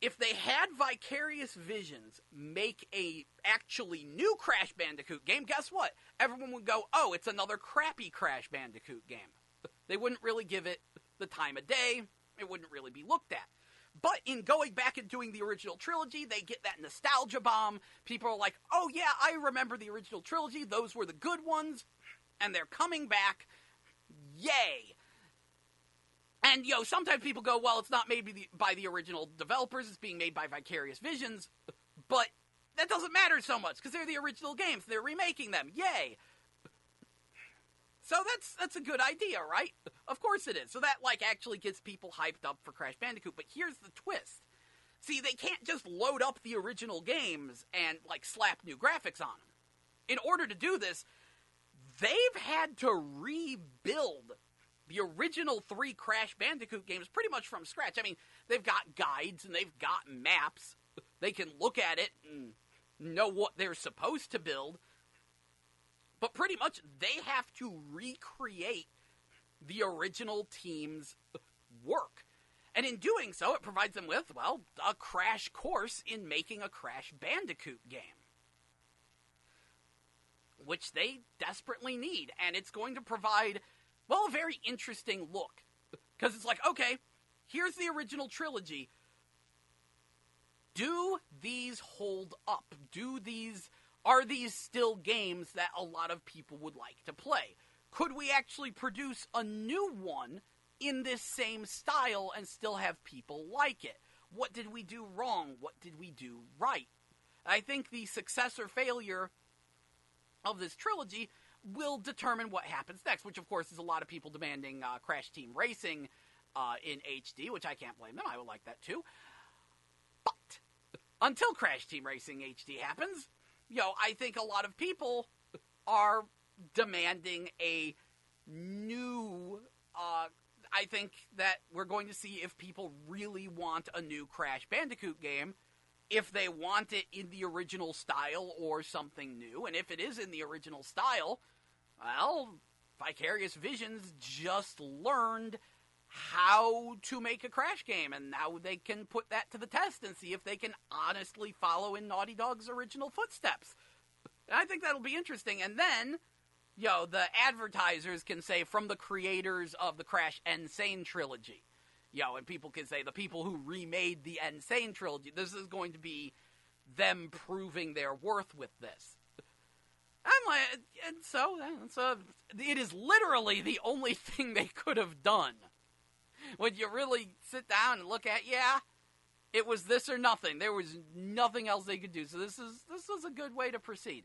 if they had Vicarious Visions make a actually new Crash Bandicoot game, guess what? Everyone would go, oh, it's another crappy Crash Bandicoot game. They wouldn't really give it the time of day. It wouldn't really be looked at. But in going back and doing the original trilogy, they get that nostalgia bomb. People are like, oh yeah, I remember the original trilogy. Those were the good ones. And they're coming back. Yay. And, sometimes people go, well, it's not made by the original developers. It's being made by Vicarious Visions. But that doesn't matter so much, because they're the original games. They're remaking them. Yay. So that's a good idea, right? Of course it is. So that, actually gets people hyped up for Crash Bandicoot. But here's the twist. See, they can't just load up the original games and, slap new graphics on them. In order to do this, they've had to rebuild the original 3 Crash Bandicoot games pretty much from scratch. I mean, they've got guides and they've got maps. They can look at it and know what they're supposed to build. But pretty much they have to recreate the original team's work. And in doing so, it provides them with, well, a crash course in making a Crash Bandicoot game, which they desperately need. And it's going to provide, well, a very interesting look. Because it's like, okay, here's the original trilogy. Do these hold up? Are these still games that a lot of people would like to play? Could we actually produce a new one in this same style and still have people like it? What did we do wrong? What did we do right? I think the success or failure of this trilogy will determine what happens next, which of course is a lot of people demanding Crash Team Racing in HD, which I can't blame them. I would like that too. But until Crash Team Racing HD happens, I think a lot of people are demanding a new, I think that we're going to see if people really want a new Crash Bandicoot game, if they want it in the original style or something new. And if it is in the original style, well, Vicarious Visions just learned how to make a Crash game, and now they can put that to the test and see if they can honestly follow in Naughty Dog's original footsteps. And I think that'll be interesting. And then, the advertisers can say, from the creators of the Crash Insane trilogy, and people can say, the people who remade the Insane trilogy, this is going to be them proving their worth with this. I'm like, and so it is literally the only thing they could have done. When you really sit down and look at, it was this or nothing. There was nothing else they could do. So this was a good way to proceed.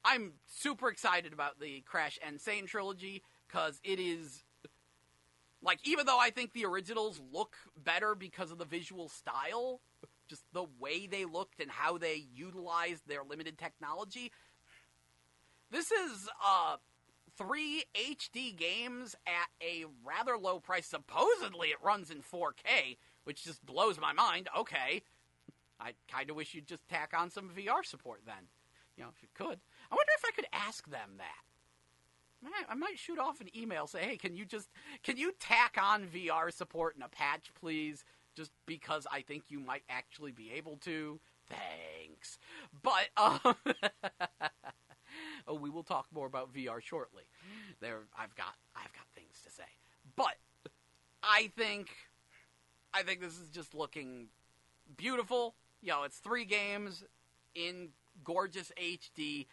I'm super excited about the Crash Insane trilogy, because it is, like, even though I think the originals look better because of the visual style, just the way they looked and how they utilized their limited technology, this is 3 HD games at a rather low price. Supposedly it runs in 4K, which just blows my mind. Okay. I kind of wish you'd just tack on some VR support then. If you could. I wonder if I could ask them that. I might shoot off an email, say, hey, can you tack on VR support in a patch, please? Just because I think you might actually be able to. Thanks. But, we will talk more about VR shortly. I've got things to say. But I think this is just looking beautiful. It's 3 games in gorgeous HD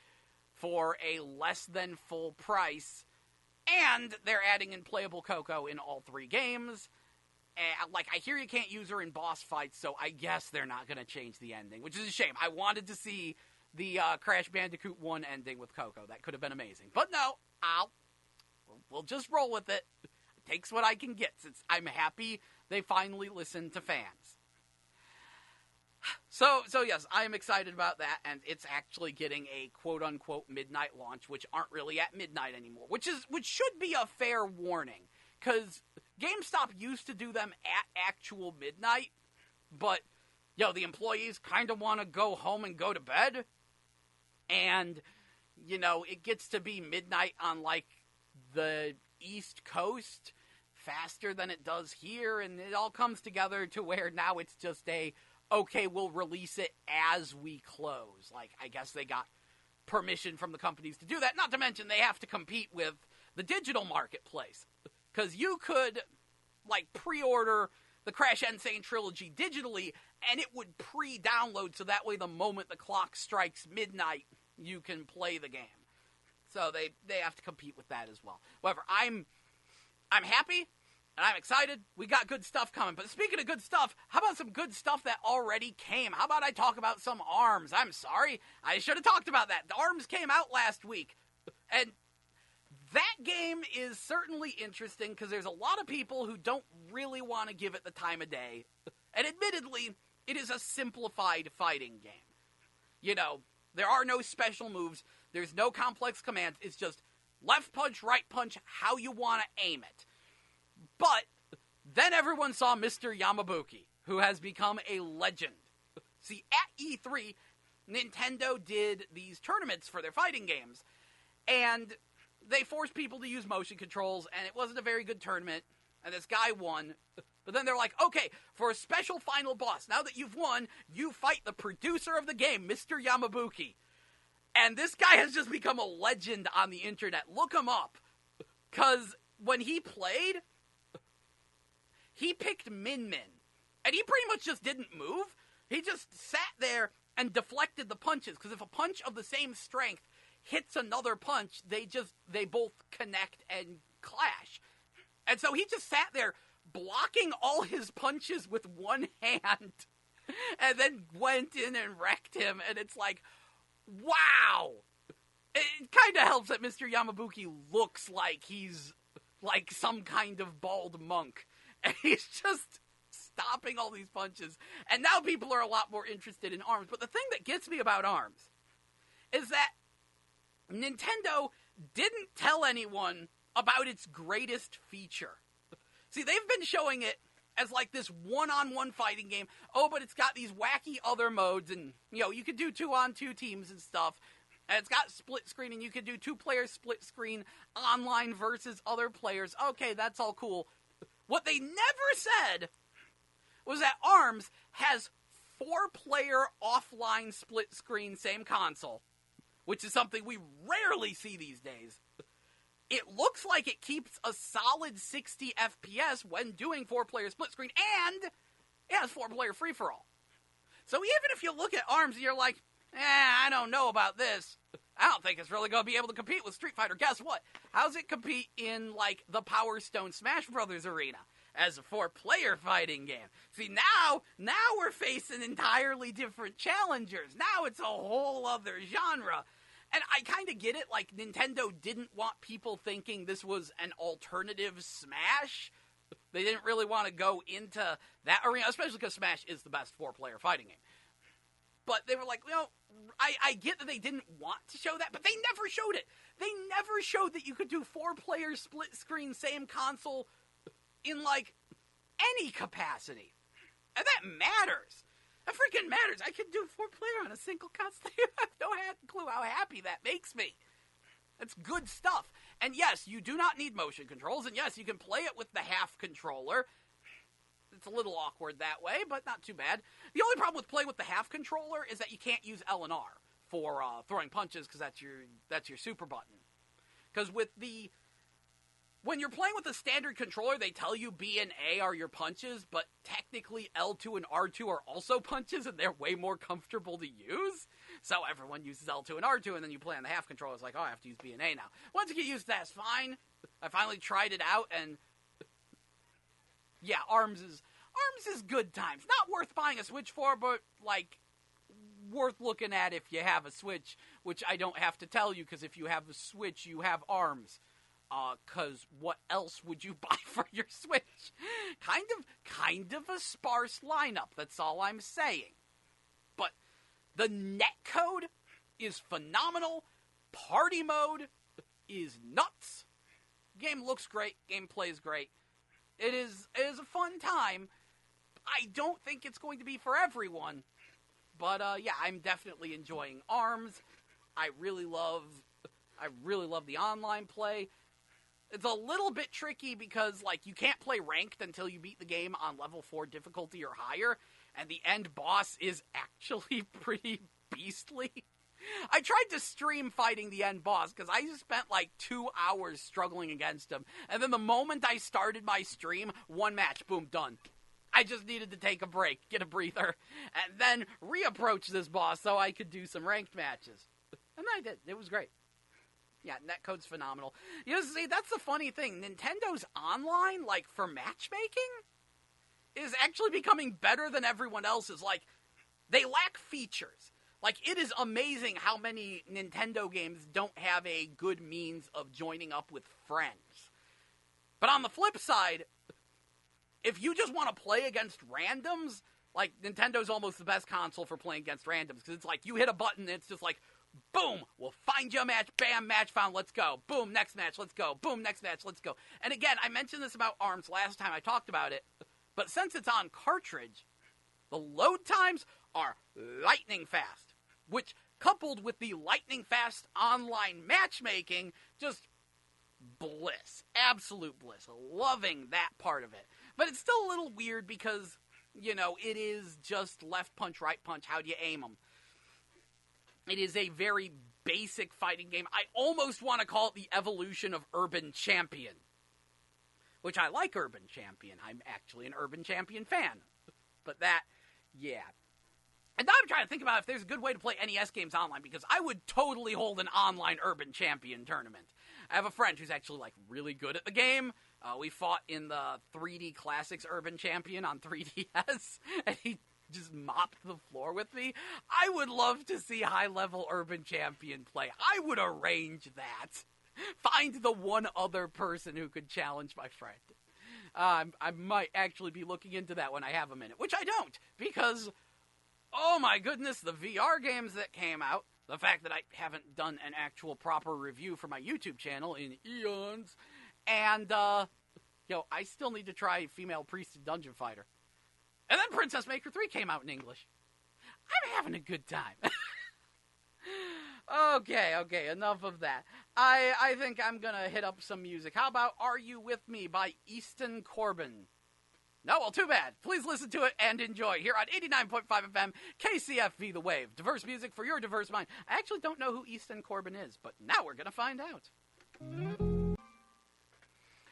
for a less than full price, and they're adding in playable Coco in all 3 games. And, I hear you can't use her in boss fights, so I guess they're not going to change the ending, which is a shame. I wanted to see the Crash Bandicoot 1 ending with Coco. That could have been amazing. But no, we'll just roll with it. It takes what I can get, since I'm happy they finally listened to fans. So yes, I'm excited about that, and it's actually getting a quote-unquote midnight launch, which aren't really at midnight anymore, which should be a fair warning, because GameStop used to do them at actual midnight, but, the employees kind of want to go home and go to bed, and, it gets to be midnight on, the East Coast faster than it does here, and it all comes together to where now it's just okay, we'll release it as we close. I guess they got permission from the companies to do that. Not to mention they have to compete with the digital marketplace. Because you could, pre-order the Crash Insane trilogy digitally, and it would pre-download, so that way the moment the clock strikes midnight, you can play the game. So they have to compete with that as well. However, I'm happy. And I'm excited. We got good stuff coming. But speaking of good stuff, how about some good stuff that already came? How about I talk about some ARMS? I'm sorry. I should have talked about that. The ARMS came out last week. And that game is certainly interesting because there's a lot of people who don't really want to give it the time of day. And admittedly, it is a simplified fighting game. There are no special moves. There's no complex commands. It's just left punch, right punch, how you want to aim it. But then everyone saw Mr. Yamabuki, who has become a legend. See, at E3, Nintendo did these tournaments for their fighting games, and they forced people to use motion controls, and it wasn't a very good tournament, and this guy won. But then they're like, okay, for a special final boss, now that you've won, you fight the producer of the game, Mr. Yamabuki. And this guy has just become a legend on the internet. Look him up. Because when he played, he picked Min Min. And he pretty much just didn't move. He just sat there and deflected the punches. Because if a punch of the same strength hits another punch, they both connect and clash. And so he just sat there blocking all his punches with one hand. And then went in and wrecked him. And it's like, wow! It kind of helps that Mr. Yamabuki looks like he's like some kind of bald monk. And he's just stopping all these punches. And now people are a lot more interested in ARMS. But the thing that gets me about ARMS is that Nintendo didn't tell anyone about its greatest feature. See, they've been showing it as like this one-on-one fighting game. Oh, but it's got these wacky other modes, and, you know, you could do 2-on-2 teams and stuff. And it's got split screen, and you could do 2-player split screen online versus other players. Okay, that's all cool. What they never said was that ARMS has 4-player offline split screen, same console, which is something we rarely see these days. It looks like it keeps a solid 60 FPS when doing 4-player split screen, and it has 4-player free-for-all. So even if you look at ARMS and you're like, I don't know about this, I don't think it's really going to be able to compete with Street Fighter. Guess what? How's it compete in, like, the Power Stone Smash Brothers arena as a 4-player fighting game? See, now we're facing entirely different challengers. Now it's a whole other genre. And I kind of get it, like, Nintendo didn't want people thinking this was an alternative Smash. They didn't really want to go into that arena, especially because Smash is the best 4-player fighting game. But they were like, you know, I get that they didn't want to show that, but they never showed it. They never showed that you could do 4-player split screen, same console, in, like, any capacity. And that matters. That freaking matters. I can do 4-player on a single console. You have no clue how happy that makes me. That's good stuff. And yes, you do not need motion controls. And yes, you can play it with the half controller. It's a little awkward that way, but not too bad. The only problem with playing with the half controller is that you can't use L and R for throwing punches, because that's your super button. Because when you're playing with a standard controller, they tell you B and A are your punches, but technically L2 and R2 are also punches, and they're way more comfortable to use. So everyone uses L2 and R2, and then you play on the half controller. It's like, oh, I have to use B and A now. Once you get used to that, it's fine. I finally tried it out, and yeah, ARMS is good times. Not worth buying a Switch for, but, like, worth looking at if you have a Switch, which I don't have to tell you, because if you have a Switch, you have ARMS. Because what else would you buy for your Switch? Kind of a sparse lineup, that's all I'm saying. But the netcode is phenomenal. Party mode is nuts. Game looks great. Game plays great. It is a fun time. I don't think it's going to be for everyone. But, yeah, I'm definitely enjoying ARMS. I really love the online play. It's a little bit tricky because, like, you can't play ranked until you beat the game on level 4 difficulty or higher, and the end boss is actually pretty beastly. I tried to stream fighting the end boss, because I spent, like, 2 hours struggling against him, and then the moment I started my stream, one match, boom, done. I just needed to take a break, get a breather, and then reapproach this boss so I could do some ranked matches. And I did. It was great. Yeah, netcode's phenomenal. You know, see, that's the funny thing. Nintendo's online, like, for matchmaking, is actually becoming better than everyone else's. Like, they lack features. Like, it is amazing how many Nintendo games don't have a good means of joining up with friends. But on the flip side, if you just want to play against randoms, like, Nintendo's almost the best console for playing against randoms. Because it's like, you hit a button, and it's just like, Boom, we'll find you a match, bam, match found, let's go. Boom, next match, let's go. Boom, next match, let's go. And again, I mentioned this about ARMS last time I talked about it, but since it's on cartridge, the load times are lightning fast, which, coupled with the lightning fast online matchmaking, just bliss. Absolute bliss. Loving that part of it. But it's still a little weird because, it is just left punch, right punch. How do you aim them? It is a very basic fighting game. I almost want to call it the evolution of Urban Champion, which I like Urban Champion. I'm actually an Urban Champion fan. But that, yeah. And now I'm trying to think about if there's a good way to play NES games online, because I would totally hold an online Urban Champion tournament. I have a friend who's actually, really good at the game. We fought in the 3D Classics Urban Champion on 3DS, and he just mopped the floor with me. I would love to see high-level Urban Champion play. I would arrange that. Find the one other person who could challenge my friend. I might actually be looking into that when I have a minute, which I don't, because, oh my goodness, the VR games that came out, the fact that I haven't done an actual proper review for my YouTube channel in eons, and, I still need to try Female Priest Dungeon Fighter. And then Princess Maker 3 came out in English. I'm having a good time. Okay, enough of that. I think I'm gonna hit up some music. How about Are You With Me by Easton Corbin? No, well, too bad. Please listen to it and enjoy here on 89.5 FM KCFV The Wave. Diverse music for your diverse mind. I actually don't know who Easton Corbin is, but now we're gonna find out.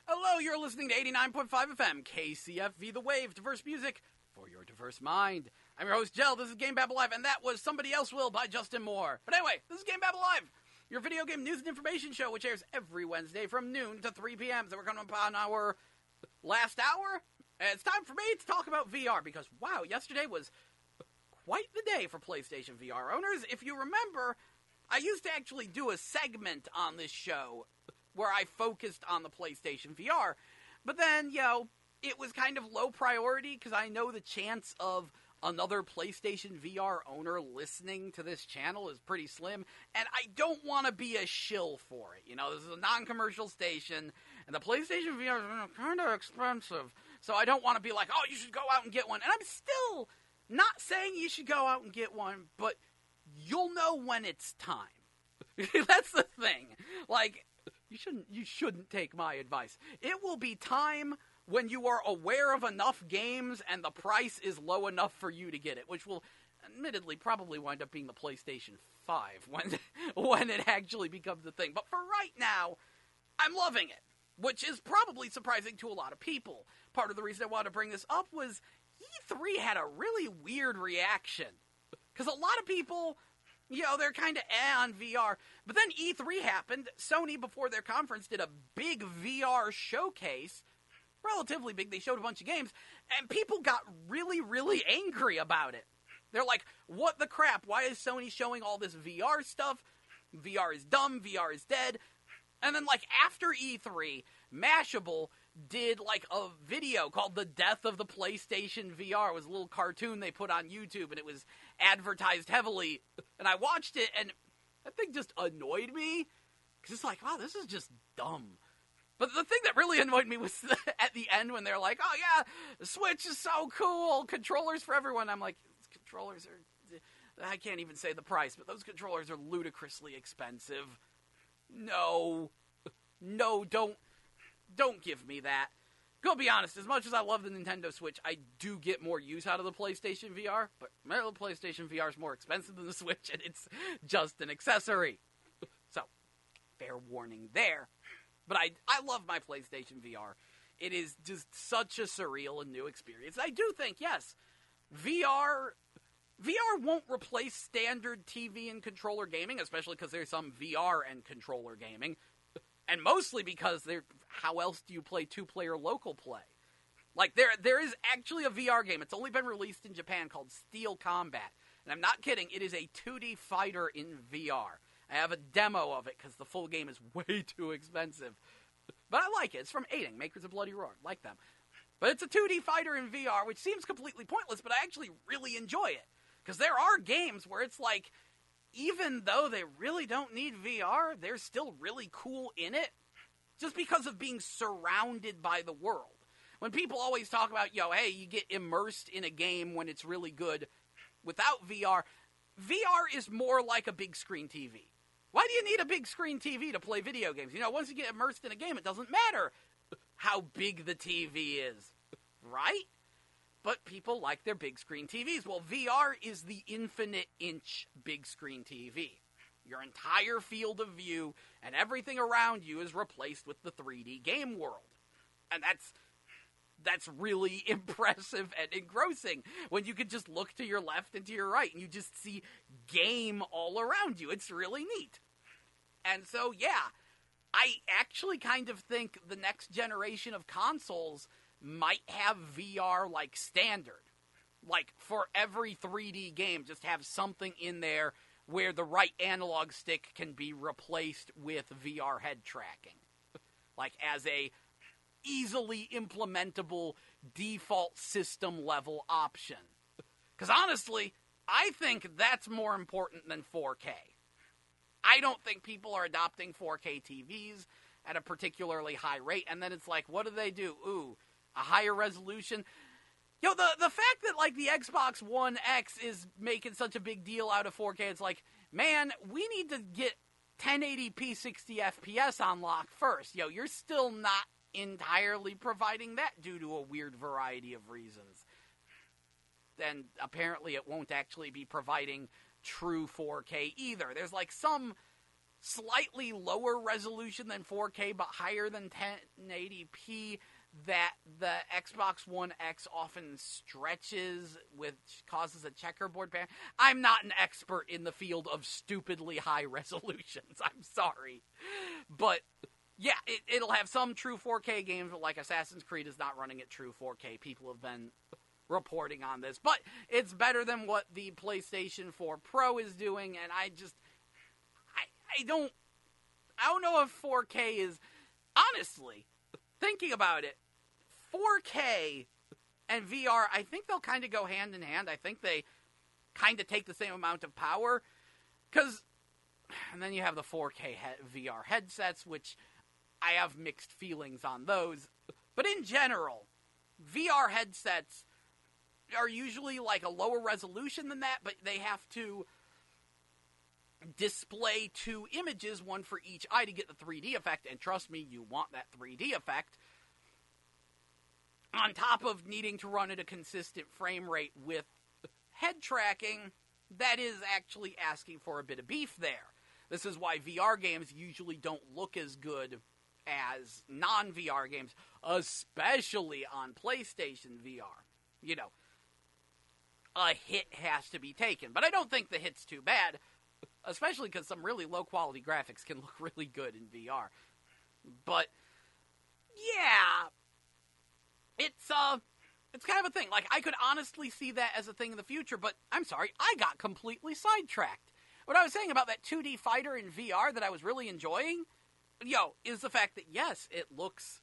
Hello, you're listening to 89.5 FM KCFV The Wave. Diverse music for your diverse mind. I'm your host, Jell. This is GameBabble Live, and that was Somebody Else Will by Justin Moore. But anyway, this is GameBabble Live, your video game news and information show, which airs every Wednesday from noon to 3 p.m. So we're coming upon our last hour, and it's time for me to talk about VR, because, wow, yesterday was quite the day for PlayStation VR owners. If you remember, I used to actually do a segment on this show where I focused on the PlayStation VR, but then, it was kind of low priority, because I know the chance of another PlayStation VR owner listening to this channel is pretty slim, and I don't want to be a shill for it. This is a non-commercial station, and the PlayStation VR is kind of expensive, so I don't want to be like, oh, you should go out and get one. And I'm still not saying you should go out and get one, but you'll know when it's time. That's the thing. You shouldn't take my advice. It will be time when you are aware of enough games and the price is low enough for you to get it, which will admittedly probably wind up being the PlayStation 5 when it actually becomes a thing. But for right now, I'm loving it, which is probably surprising to a lot of people. Part of the reason I wanted to bring this up was E3 had a really weird reaction, because a lot of people, they're kind of on VR. But then E3 happened. Sony, before their conference, did a big VR showcase. Relatively big. They showed a bunch of games. And people got really, really angry about it. They're like, what the crap? Why is Sony showing all this VR stuff? VR is dumb. VR is dead. And then, after E3, Mashable did, a video called The Death of the PlayStation VR. It was a little cartoon they put on YouTube, and it was advertised heavily. And I watched it, and that thing just annoyed me. Because it's like, wow, this is just dumb. But the thing that really annoyed me was at the end when they're like, oh yeah, the Switch is so cool, controllers for everyone. I'm like, controllers are, I can't even say the price, but those controllers are ludicrously expensive. No, don't give me that. Go be honest, as much as I love the Nintendo Switch, I do get more use out of the PlayStation VR, but the PlayStation VR is more expensive than the Switch, and it's just an accessory. So, fair warning there. But I love my PlayStation VR. It is just such a surreal and new experience. I do think, yes, VR won't replace standard TV and controller gaming, especially because there's some VR and controller gaming. And mostly because how else do you play two-player local play? There is actually a VR game. It's only been released in Japan called Steel Combat. And I'm not kidding, it is a 2D fighter in VR. I have a demo of it because the full game is way too expensive. But I like it. It's from Aiding, makers of Bloody Roar. Like them. But it's a 2D fighter in VR, which seems completely pointless, but I actually really enjoy it. Because there are games where it's like, even though they really don't need VR, they're still really cool in it just because of being surrounded by the world. When people always talk about, hey, you get immersed in a game when it's really good without VR, VR is more like a big screen TV. Why do you need a big screen TV to play video games? Once you get immersed in a game, it doesn't matter how big the TV is, right? But people like their big screen TVs. Well, VR is the infinite inch big screen TV. Your entire field of view and everything around you is replaced with the 3D game world. And that's really impressive and engrossing when you can just look to your left and to your right and you just see game all around you. It's really neat. And so, yeah, I actually kind of think the next generation of consoles might have VR like standard. Like, for every 3D game, just have something in there where the right analog stick can be replaced with VR head tracking. Like, as a easily implementable default system level option. Because honestly, I think that's more important than 4K. I don't think people are adopting 4K TVs at a particularly high rate, and then it's like, what do? Ooh, a higher resolution? The fact that, like, the Xbox One X is making such a big deal out of 4K, it's like, man, we need to get 1080p 60 FPS on lock first. You're still not entirely providing that due to a weird variety of reasons. Then apparently it won't actually be providing true 4K either. There's like some slightly lower resolution than 4K but higher than 1080p that the Xbox One X often stretches, which causes a checkerboard pattern. I'm not an expert in the field of stupidly high resolutions. I'm sorry. But yeah, it'll have some true 4K games, but like Assassin's Creed is not running at true 4K. People have been reporting on this. But it's better than what the PlayStation 4 Pro is doing, and I don't know if 4K is... Honestly, thinking about it, 4K and VR, I think they'll kind of go hand in hand. I think they kind of take the same amount of power. And then you have the 4K VR headsets, which I have mixed feelings on those. But in general, VR headsets are usually like a lower resolution than that, but they have to display two images, one for each eye to get the 3D effect, and trust me, you want that 3D effect, on top of needing to run at a consistent frame rate with head tracking. That is actually asking for a bit of beef there. This is why VR games usually don't look as good as non-VR games, especially on PlayStation VR. A hit has to be taken. But I don't think the hit's too bad, especially because some really low-quality graphics can look really good in VR. But, yeah, it's kind of a thing. Like, I could honestly see that as a thing in the future, but I'm sorry, I got completely sidetracked. What I was saying about that 2D fighter in VR that I was really enjoying, is the fact that, yes, it looks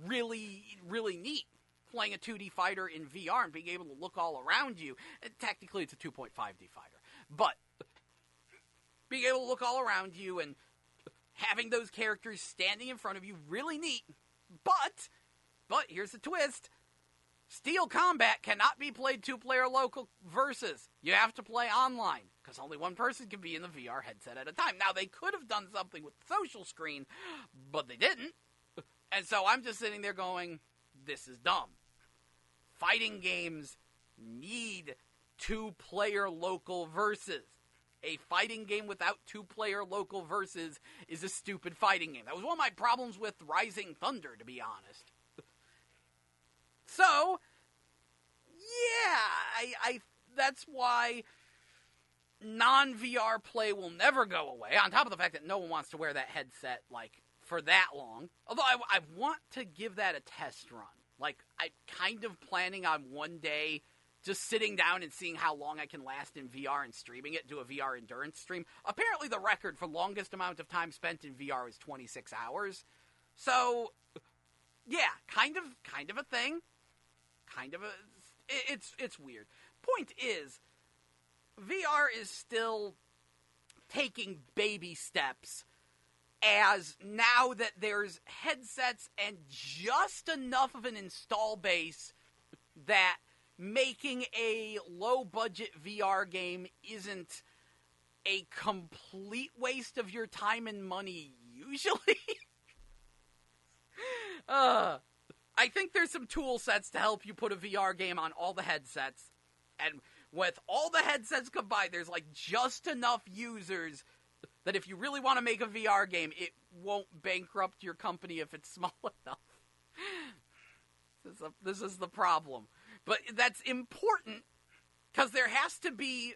really, really neat playing a 2D fighter in VR and being able to look all around you. Technically, it's a 2.5D fighter, but being able to look all around you and having those characters standing in front of you, really neat. But here's the twist. Steel Combat cannot be played two-player local versus. You have to play online, because only one person can be in the VR headset at a time. Now, they could have done something with the social screen, but they didn't. And so I'm just sitting there going, this is dumb. Fighting games need two-player local versus. A fighting game without two-player local versus is a stupid fighting game. That was one of my problems with Rising Thunder, to be honest. So, yeah, I that's why non-VR play will never go away, on top of the fact that no one wants to wear that headset, like, for that long. Although I want to give that a test run. Like, I'm kind of planning on one day just sitting down and seeing how long I can last in VR and streaming it, do a VR endurance stream. Apparently the record for longest amount of time spent in VR is 26 hours. Yeah, kind of a thing. It's weird. Point is, VR is still taking baby steps, as now that there's headsets and just enough of an install base that making a low-budget VR game isn't a complete waste of your time and money, usually. I think there's some tool sets to help you put a VR game on all the headsets, and with all the headsets combined, there's like just enough users that if you really want to make a VR game, it won't bankrupt your company if it's small enough. This is the problem. But that's important, because there has to be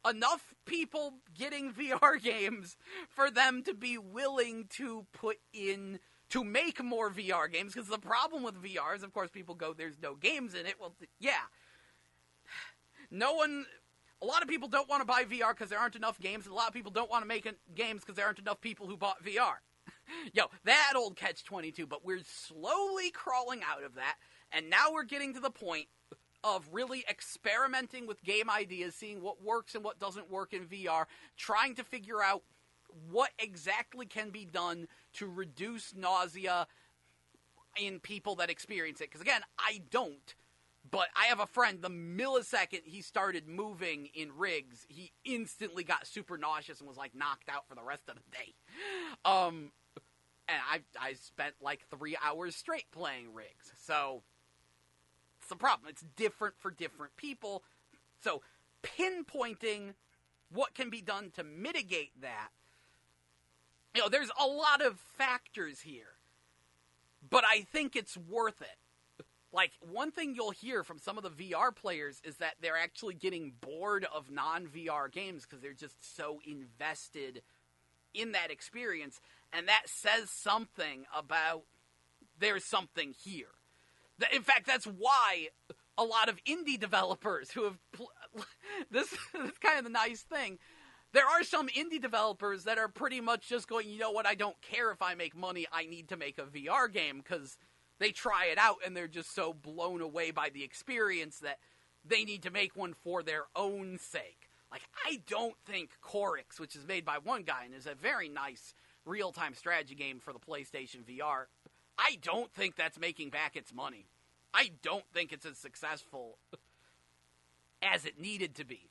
enough people getting VR games for them to be willing to to make more VR games, because the problem with VR is, of course, people go, there's no games in it. Well, yeah. A lot of people don't want to buy VR because there aren't enough games, and a lot of people don't want to make games because there aren't enough people who bought VR. That old catch-22, but we're slowly crawling out of that, and now we're getting to the point of really experimenting with game ideas, seeing what works and what doesn't work in VR, trying to figure out what exactly can be done to reduce nausea in people that experience it. Because again, I don't, but I have a friend, the millisecond he started moving in rigs, he instantly got super nauseous and was like knocked out for the rest of the day. And I spent like 3 hours straight playing rigs, so it's the problem. It's different for different people. So pinpointing what can be done to mitigate that, there's a lot of factors here, but I think it's worth it. Like, one thing you'll hear from some of the VR players is that they're actually getting bored of non-VR games because they're just so invested in that experience, and that says something about there's something here. In fact, that's why a lot of indie developers who have... This is kind of the nice thing. There are some indie developers that are pretty much just going, you know what, I don't care if I make money, I need to make a VR game, because they try it out and they're just so blown away by the experience that they need to make one for their own sake. Like, I don't think Chorix, which is made by one guy and is a very nice real-time strategy game for the PlayStation VR, I don't think that's making back its money. I don't think it's as successful as it needed to be.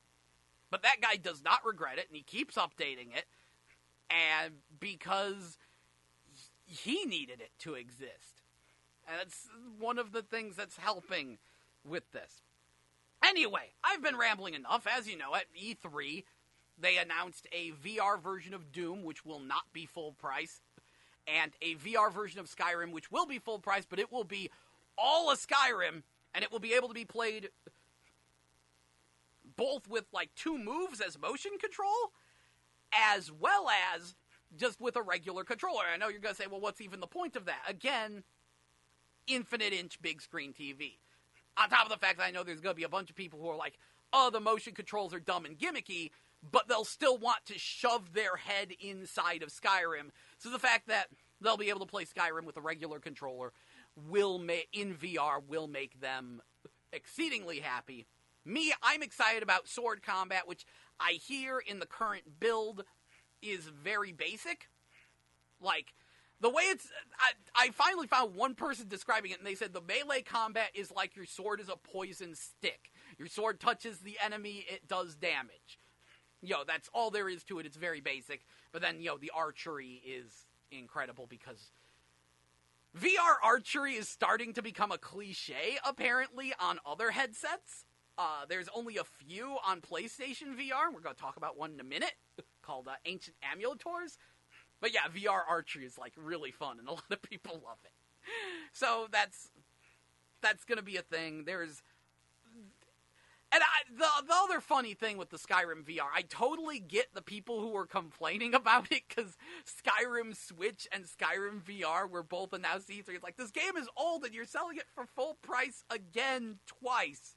But that guy does not regret it, and he keeps updating it, and because he needed it to exist. And that's one of the things that's helping with this. Anyway, I've been rambling enough. As you know, at E3, they announced a VR version of Doom, which will not be full price, and a VR version of Skyrim, which will be full price, but it will be all a Skyrim, and it will be able to be played both with, like, 2 moves as motion control, as well as just with a regular controller. I know you're going to say, well, what's even the point of that? Again, infinite-inch big screen TV. On top of the fact that I know there's going to be a bunch of people who are like, oh, the motion controls are dumb and gimmicky, but they'll still want to shove their head inside of Skyrim. So the fact that they'll be able to play Skyrim with a regular controller in VR will make them exceedingly happy. Me, I'm excited about sword combat, which I hear in the current build is very basic. Like, the way it's... I finally found one person describing it, and they said the melee combat is like your sword is a poison stick. Your sword touches the enemy, it does damage. That's all there is to it. It's very basic. But then, the archery is incredible, because VR archery is starting to become a cliche, apparently, on other headsets. There's only a few on PlayStation VR. We're going to talk about one in a minute, called Ancient Amuletors. But yeah, VR archery is, like, really fun, and a lot of people love it. So that's going to be a thing. And the other funny thing with the Skyrim VR, I totally get the people who were complaining about it, because Skyrim Switch and Skyrim VR were both announced E3. It's like, this game is old, and you're selling it for full price again twice.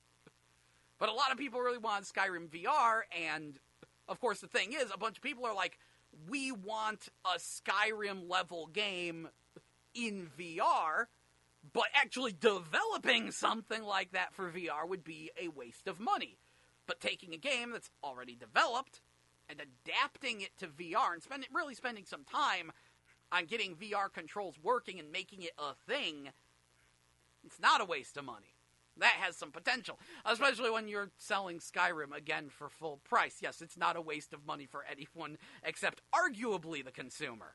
But a lot of people really want Skyrim VR, and of course the thing is, a bunch of people are like, we want a Skyrim-level game in VR, but actually developing something like that for VR would be a waste of money. But taking a game that's already developed and adapting it to VR and really spending some time on getting VR controls working and making it a thing, it's not a waste of money. That has some potential, especially when you're selling Skyrim, again, for full price. Yes, it's not a waste of money for anyone except arguably the consumer.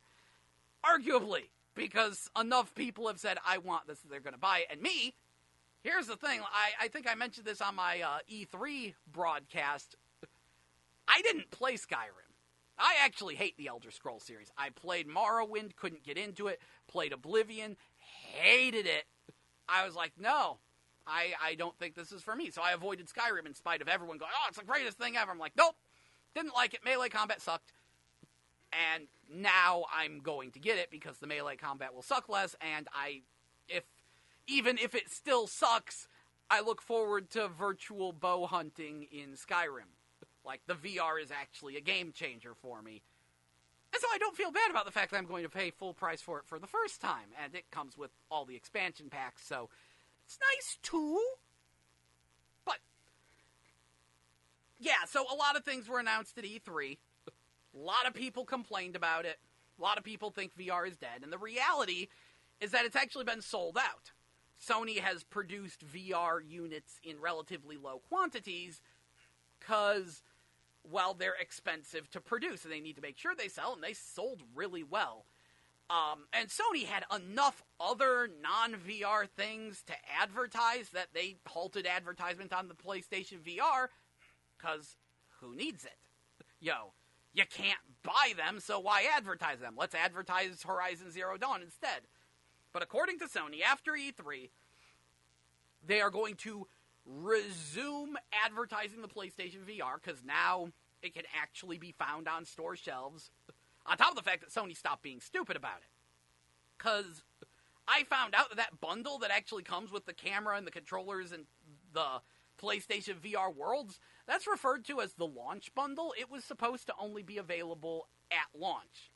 Arguably, because enough people have said, I want this, they're going to buy it. And me, here's the thing, I think I mentioned this on my E3 broadcast. I didn't play Skyrim. I actually hate the Elder Scrolls series. I played Morrowind, couldn't get into it, played Oblivion, hated it. I was like, no, I don't think this is for me. So I avoided Skyrim in spite of everyone going, oh, it's the greatest thing ever. I'm like, nope, didn't like it. Melee combat sucked. And now I'm going to get it because the melee combat will suck less. And even if it still sucks, I look forward to virtual bow hunting in Skyrim. Like, the VR is actually a game changer for me. And so I don't feel bad about the fact that I'm going to pay full price for it for the first time. And it comes with all the expansion packs, so it's nice too. But, yeah, so a lot of things were announced at E3. A lot of people complained about it. A lot of people think VR is dead. And the reality is that it's actually been sold out. Sony has produced VR units in relatively low quantities because, well, they're expensive to produce, and they need to make sure they sell, and they sold really well. And Sony had enough other non-VR things to advertise that they halted advertisement on the PlayStation VR, because who needs it? You can't buy them, so why advertise them? Let's advertise Horizon Zero Dawn instead. But according to Sony, after E3, they are going to resume advertising the PlayStation VR, because now it can actually be found on store shelves. On top of the fact that Sony stopped being stupid about it. Because I found out that bundle that actually comes with the camera and the controllers and the PlayStation VR Worlds, that's referred to as the launch bundle. It was supposed to only be available at launch.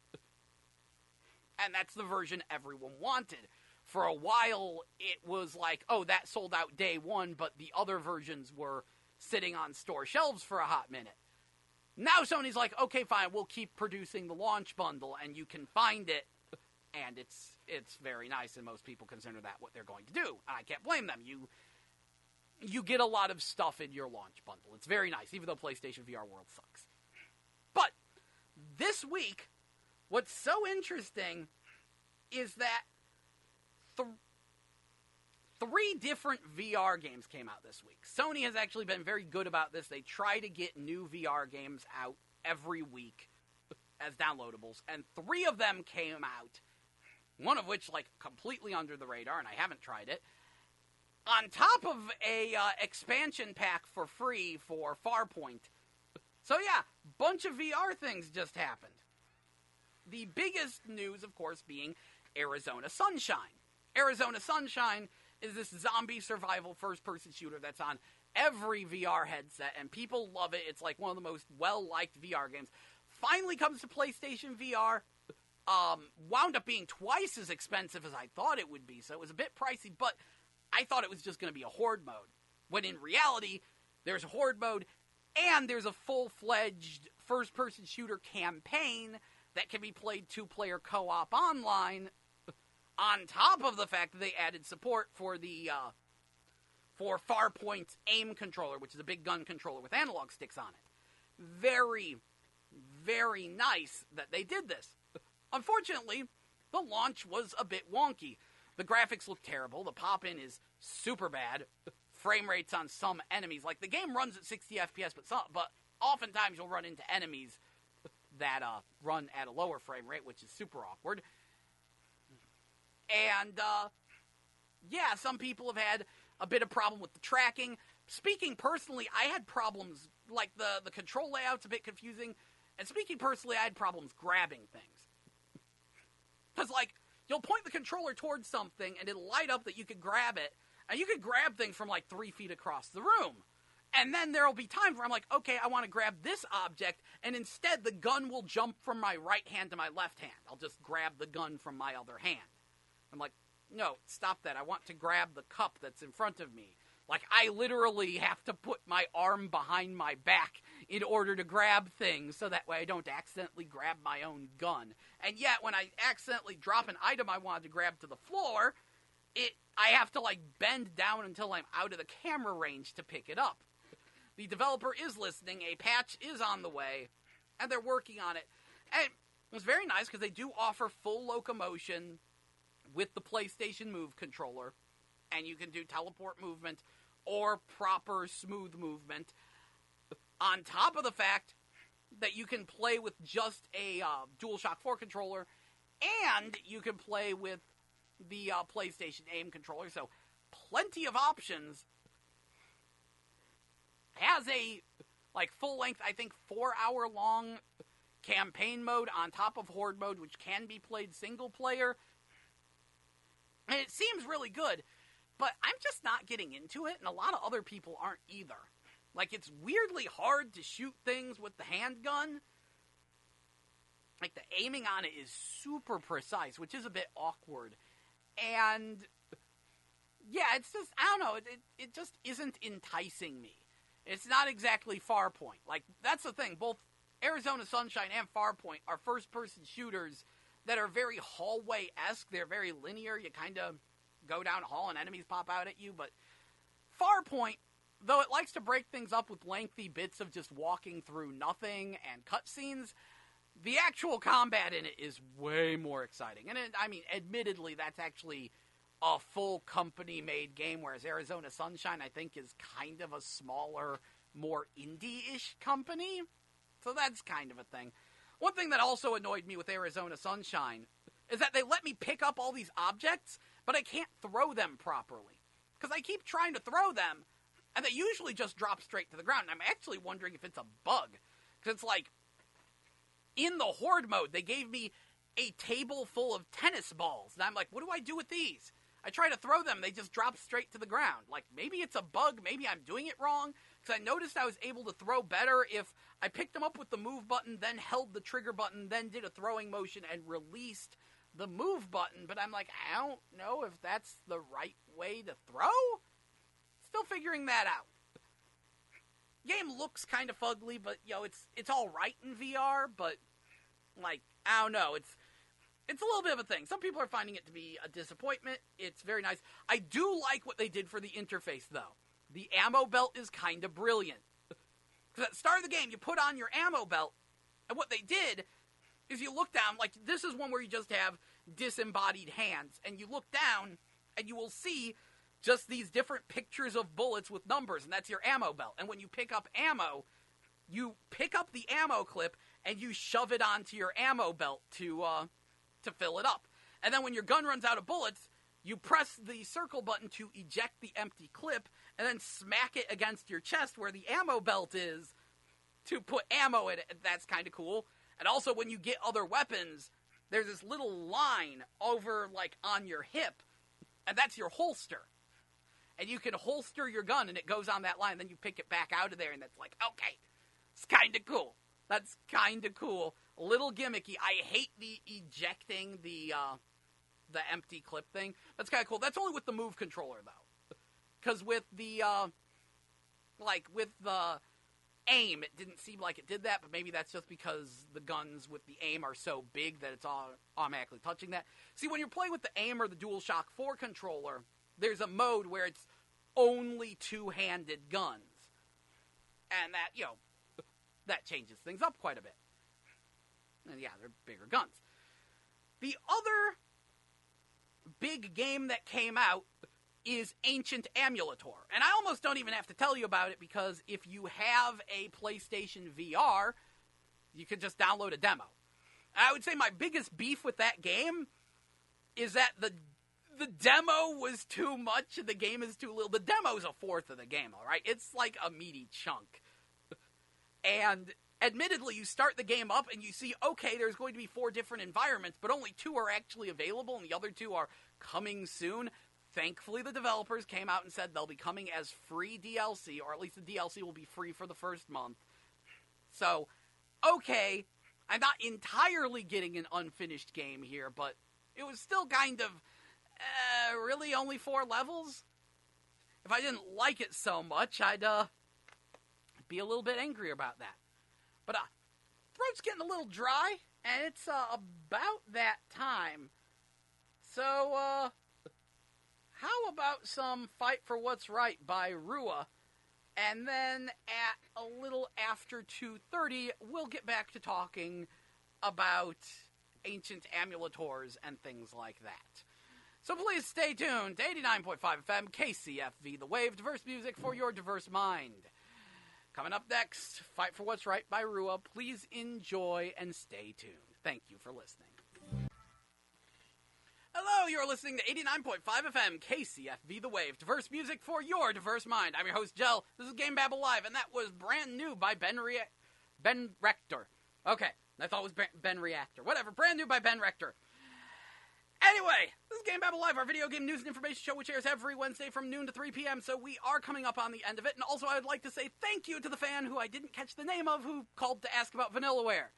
And that's the version everyone wanted. For a while, it was like, oh, that sold out day one, but the other versions were sitting on store shelves for a hot minute. Now Sony's like, okay, fine, we'll keep producing the launch bundle, and you can find it, and it's very nice, and most people consider that what they're going to do. And I can't blame them. You get a lot of stuff in your launch bundle. It's very nice, even though PlayStation VR World sucks. But this week, what's so interesting is that three different VR games came out this week. Sony has actually been very good about this. They try to get new VR games out every week as downloadables, and three of them came out, one of which, like, completely under the radar, and I haven't tried it, on top of a expansion pack for free for Farpoint. So yeah, bunch of VR things just happened. The biggest news, of course, being Arizona Sunshine. Arizona Sunshine is this zombie survival first-person shooter that's on every VR headset, and people love it. It's like one of the most well-liked VR games. Finally comes to PlayStation VR. Wound up being twice as expensive as I thought it would be, so it was a bit pricey, but I thought it was just going to be a horde mode. When in reality, there's a horde mode, and there's a full-fledged first-person shooter campaign that can be played two-player co-op online, on top of the fact that they added support for the for Farpoint's aim controller, which is a big gun controller with analog sticks on it. Very, very nice that they did this. Unfortunately, the launch was a bit wonky. The graphics look terrible. The pop-in is super bad. Frame rates on some enemies, like the game runs at 60 FPS, but oftentimes you'll run into enemies that run at a lower frame rate, which is super awkward. And, yeah, some people have had a bit of problem with the tracking. Speaking personally, I had problems, like the control layout's a bit confusing, and speaking personally, I had problems grabbing things. Because, like, you'll point the controller towards something, and it'll light up that you could grab it, and you could grab things from, like, 3 feet across the room. And then there'll be times where I'm like, okay, I want to grab this object, and instead the gun will jump from my right hand to my left hand. I'll just grab the gun from my other hand. I'm like, no, stop that. I want to grab the cup that's in front of me. Like, I literally have to put my arm behind my back in order to grab things, so that way I don't accidentally grab my own gun. And yet, when I accidentally drop an item I wanted to grab to the floor, I have to, like, bend down until I'm out of the camera range to pick it up. The developer is listening, a patch is on the way, and they're working on it. And it was very nice, because they do offer full locomotion with the PlayStation Move controller, and you can do teleport movement or proper smooth movement, on top of the fact that you can play with just a DualShock 4 controller, and you can play with the PlayStation Aim controller, so plenty of options. Has a, like, full-length, I think, 4-hour-long campaign mode on top of Horde mode, which can be played single-player. And it seems really good, but I'm just not getting into it, and a lot of other people aren't either. Like, it's weirdly hard to shoot things with the handgun. Like, the aiming on it is super precise, which is a bit awkward. And, yeah, it's just, I don't know, it just isn't enticing me. It's not exactly Farpoint. Like, that's the thing, both Arizona Sunshine and Farpoint are first-person shooters that are very hallway-esque. They're very linear. You kind of go down a hall and enemies pop out at you. But Farpoint, though it likes to break things up with lengthy bits of just walking through nothing and cutscenes, the actual combat in it is way more exciting. And, admittedly, that's actually a full company-made game, whereas Arizona Sunshine, I think, is kind of a smaller, more indie-ish company. So that's kind of a thing. One thing that also annoyed me with Arizona Sunshine is that they let me pick up all these objects, but I can't throw them properly. Because I keep trying to throw them, and they usually just drop straight to the ground. And I'm actually wondering if it's a bug. Because it's like, in the Horde mode, they gave me a table full of tennis balls. And I'm like, what do I do with these? I try to throw them, they just drop straight to the ground. Like, maybe it's a bug, maybe I'm doing it wrong. Because I noticed I was able to throw better if I picked them up with the move button, then held the trigger button, then did a throwing motion and released the move button. But I'm like, I don't know if that's the right way to throw? Still figuring that out. Game looks kind of fugly, but, it's alright in VR, but, like, I don't know, it's a little bit of a thing. Some people are finding it to be a disappointment. It's very nice. I do like what they did for the interface, though. The ammo belt is kind of brilliant. Because at the start of the game, you put on your ammo belt, and what they did is you look down, like, this is one where you just have disembodied hands, and you look down, and you will see just these different pictures of bullets with numbers, and that's your ammo belt. And when you pick up ammo, you pick up the ammo clip, and you shove it onto your ammo belt to fill it up. And then when your gun runs out of bullets, you press the circle button to eject the empty clip, and then smack it against your chest where the ammo belt is to put ammo in it. That's kind of cool. And also, when you get other weapons, there's this little line over, like, on your hip, and that's your holster. And you can holster your gun, and it goes on that line, then you pick it back out of there, and that's like, okay, it's kind of cool. That's kind of cool. A little gimmicky. I hate the ejecting the empty clip thing. That's kind of cool. That's only with the Move controller, though. Because with the, with the aim, it didn't seem like it did that, but maybe that's just because the guns with the aim are so big that it's automatically touching that. See, when you're playing with the aim or the DualShock 4 controller, there's a mode where it's only two-handed guns. And that, that changes things up quite a bit. And yeah, they're bigger guns. The other big game that came out is Ancient Amulator. And I almost don't even have to tell you about it, because if you have a PlayStation VR, you can just download a demo. And I would say my biggest beef with that game is that the demo was too much and the game is too little. The demo's a fourth of the game, alright? It's like a meaty chunk. And admittedly, you start the game up and you see, okay, there's going to be 4 different environments, but only 2 are actually available and the other 2 are coming soon. Thankfully, the developers came out and said they'll be coming as free DLC, or at least the DLC will be free for the first month. So, okay, I'm not entirely getting an unfinished game here, but it was still kind of, really only 4 levels? If I didn't like it so much, I'd be a little bit angry about that. But throat's getting a little dry, and it's about that time. So, how about some Fight for What's Right by Rua? And then at a little after 2:30, we'll get back to talking about ancient amuletors and things like that. So please stay tuned to 89.5 FM KCFV The Wave, diverse music for your diverse mind. Coming up next, Fight for What's Right by Rua. Please enjoy and stay tuned. Thank you for listening. Hello, you're listening to 89.5 FM KCFV The Wave, diverse music for your diverse mind. I'm your host, Jell. This is GameBabble Live, and that was brand new by Ben Rector. Okay, I thought it was Ben Reactor. Whatever, brand new by Ben Rector. Anyway, this is GameBabble Live, our video game news and information show, which airs every Wednesday from noon to 3 p.m., so we are coming up on the end of it. And also, I would like to say thank you to the fan who I didn't catch the name of, who called to ask about Vanillaware.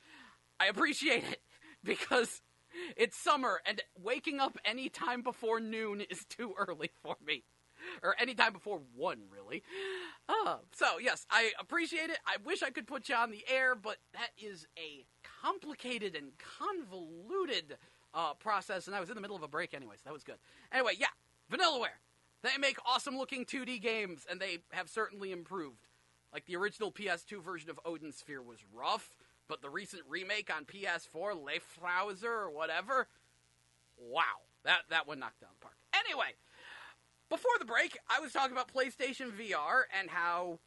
I appreciate it, because it's summer, and waking up any time before noon is too early for me. Or any time before 1, really. So, yes, I appreciate it. I wish I could put you on the air, but that is a complicated and convoluted process, and I was in the middle of a break anyway, so that was good. Anyway, yeah, Vanillaware. They make awesome-looking 2D games, and they have certainly improved. Like, the original PS2 version of Odin Sphere was rough, but the recent remake on PS4, Leifrauser or whatever, wow, that one knocked down the park. Anyway, before the break, I was talking about PlayStation VR and how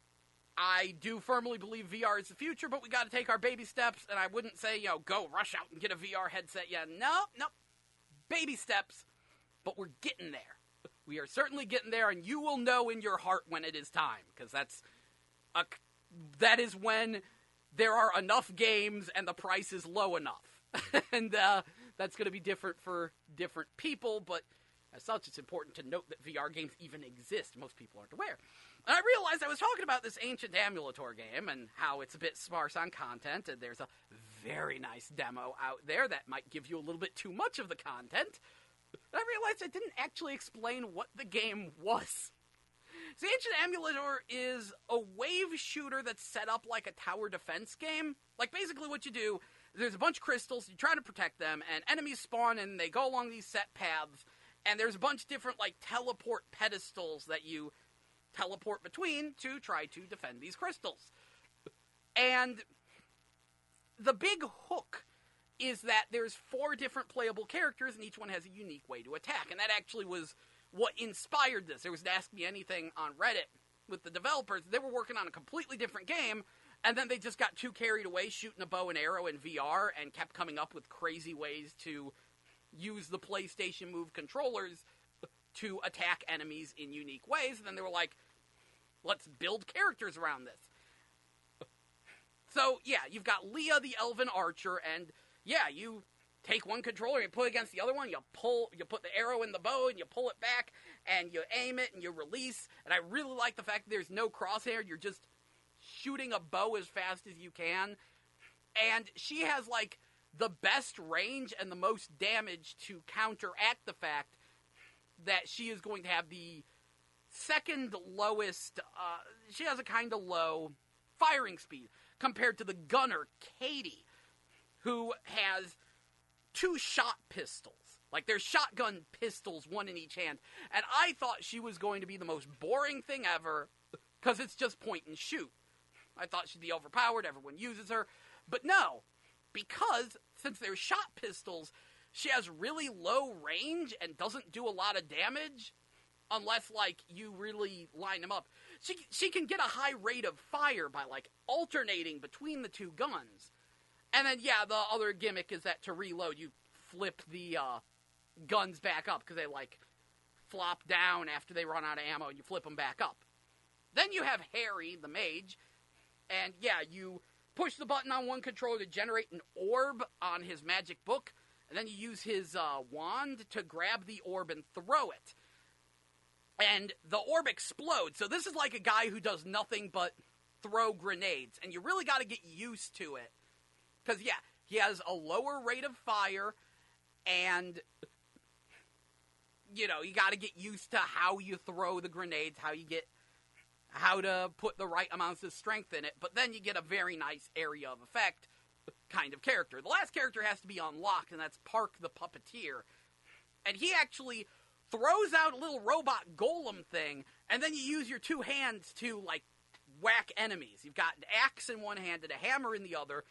I do firmly believe VR is the future, but we got to take our baby steps, and I wouldn't say, go rush out and get a VR headset yet. No, baby steps, but we're getting there. We are certainly getting there, and you will know in your heart when it is time, because that is when there are enough games and the price is low enough. And that's going to be different for different people, but as such, it's important to note that VR games even exist. Most people aren't aware. And I realized I was talking about this ancient amuletor game and how it's a bit sparse on content, and there's a very nice demo out there that might give you a little bit too much of the content. And I realized I didn't actually explain what the game was. So Ancient Amuletor is a wave shooter that's set up like a tower defense game. Like, basically what you do, there's a bunch of crystals, you try to protect them, and enemies spawn and they go along these set paths, and there's a bunch of different, like, teleport pedestals that you teleport between to try to defend these crystals. And the big hook is that there's 4 different playable characters, and each one has a unique way to attack, and that actually was what inspired this. There was an Ask Me Anything on Reddit with the developers. They were working on a completely different game, and then they just got too carried away shooting a bow and arrow in VR and kept coming up with crazy ways to use the PlayStation Move controllers to attack enemies in unique ways. And then they were like, let's build characters around this. So, yeah, you've got Leah the Elven Archer, and, yeah, you take one controller, you put it against the other one, you put the arrow in the bow, and you pull it back, and you aim it, and you release. And I really like the fact that there's no crosshair, you're just shooting a bow as fast as you can. And she has, like, the best range and the most damage to counteract the fact that she is going to have the second lowest, she has a kind of low firing speed compared to the gunner, Katie, who has 2 shot pistols. Like, there's shotgun pistols, one in each hand. And I thought she was going to be the most boring thing ever, because it's just point and shoot. I thought she'd be overpowered, everyone uses her. But no, because since there's shot pistols, she has really low range and doesn't do a lot of damage, unless, like, you really line them up. She can get a high rate of fire by, like, alternating between the 2 guns. And then, yeah, the other gimmick is that to reload, you flip the guns back up, because they, like, flop down after they run out of ammo, and you flip them back up. Then you have Harry, the mage, and, yeah, you push the button on one controller to generate an orb on his magic book, and then you use his wand to grab the orb and throw it. And the orb explodes, so this is like a guy who does nothing but throw grenades, and you really got to get used to it. Because, yeah, he has a lower rate of fire, and, you know, you got to get used to how you throw the grenades, how you get how to put the right amounts of strength in it, but then you get a very nice area of effect kind of character. The last character has to be unlocked, and that's Park the Puppeteer. And he actually throws out a little robot golem thing, and then you use your two hands to, like, whack enemies. You've got an axe in one hand and a hammer in the other,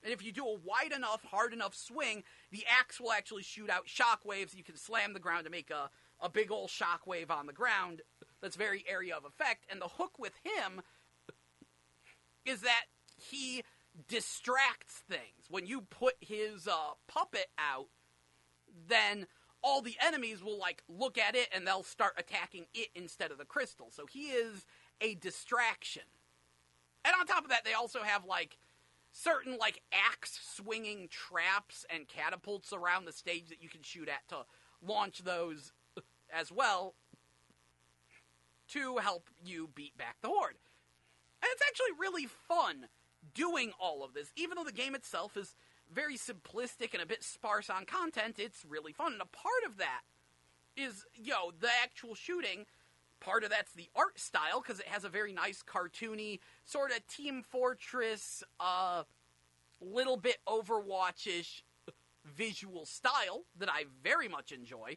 and if you do a wide enough, hard enough swing, the axe will actually shoot out shockwaves. You can slam the ground to make a big old shockwave on the ground. That's very area of effect. And the hook with him is that he distracts things. When you put his puppet out, then all the enemies will, like, look at it and they'll start attacking it instead of the crystal. So he is a distraction. And on top of that, they also have, like, certain, like, axe-swinging traps and catapults around the stage that you can shoot at to launch those as well to help you beat back the Horde. And it's actually really fun doing all of this. Even though the game itself is very simplistic and a bit sparse on content, it's really fun. And a part of that is, the actual shooting. Part of that's the art style, because it has a very nice cartoony, sort of Team Fortress, little bit Overwatch-ish visual style that I very much enjoy.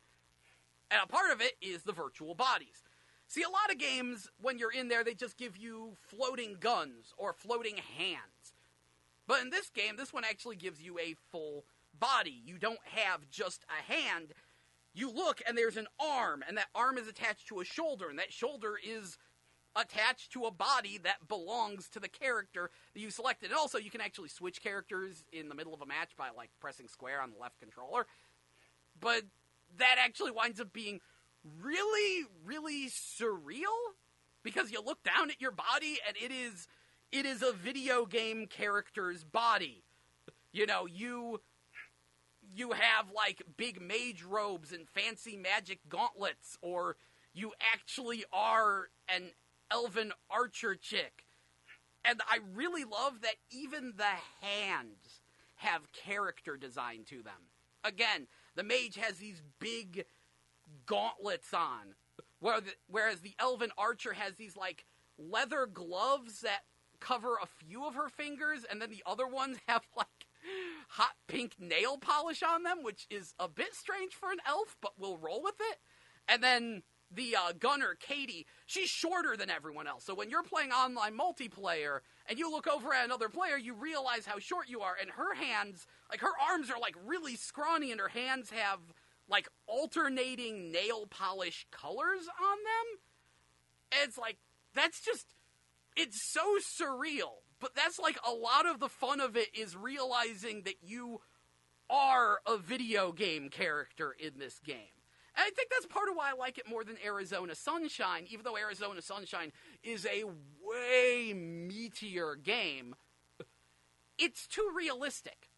And a part of it is the virtual bodies. See, a lot of games, when you're in there, they just give you floating guns or floating hands. But in this game, this one actually gives you a full body. You don't have just a hand. You look, and there's an arm, and that arm is attached to a shoulder, and that shoulder is attached to a body that belongs to the character that you selected. And also, you can actually switch characters in the middle of a match by, like, pressing square on the left controller. But that actually winds up being really, really surreal, because you look down at your body, and it is a video game character's body. You have, like, big mage robes and fancy magic gauntlets, or you actually are an elven archer chick. And I really love that even the hands have character design to them. Again, the mage has these big gauntlets on, whereas the elven archer has these, like, leather gloves that cover a few of her fingers, and then the other ones have, like, hot pink nail polish on them, which is a bit strange for an elf, but we'll roll with it. And then the gunner, Katie, she's shorter than everyone else. So when you're playing online multiplayer and you look over at another player, you realize how short you are. And her hands, like, her arms are, like, really scrawny, and her hands have, like, alternating nail polish colors on them. And it's like, that's just, it's so surreal. But that's, like, a lot of the fun of it is realizing that you are a video game character in this game. And I think that's part of why I like it more than Arizona Sunshine, even though Arizona Sunshine is a way meatier game. It's too realistic.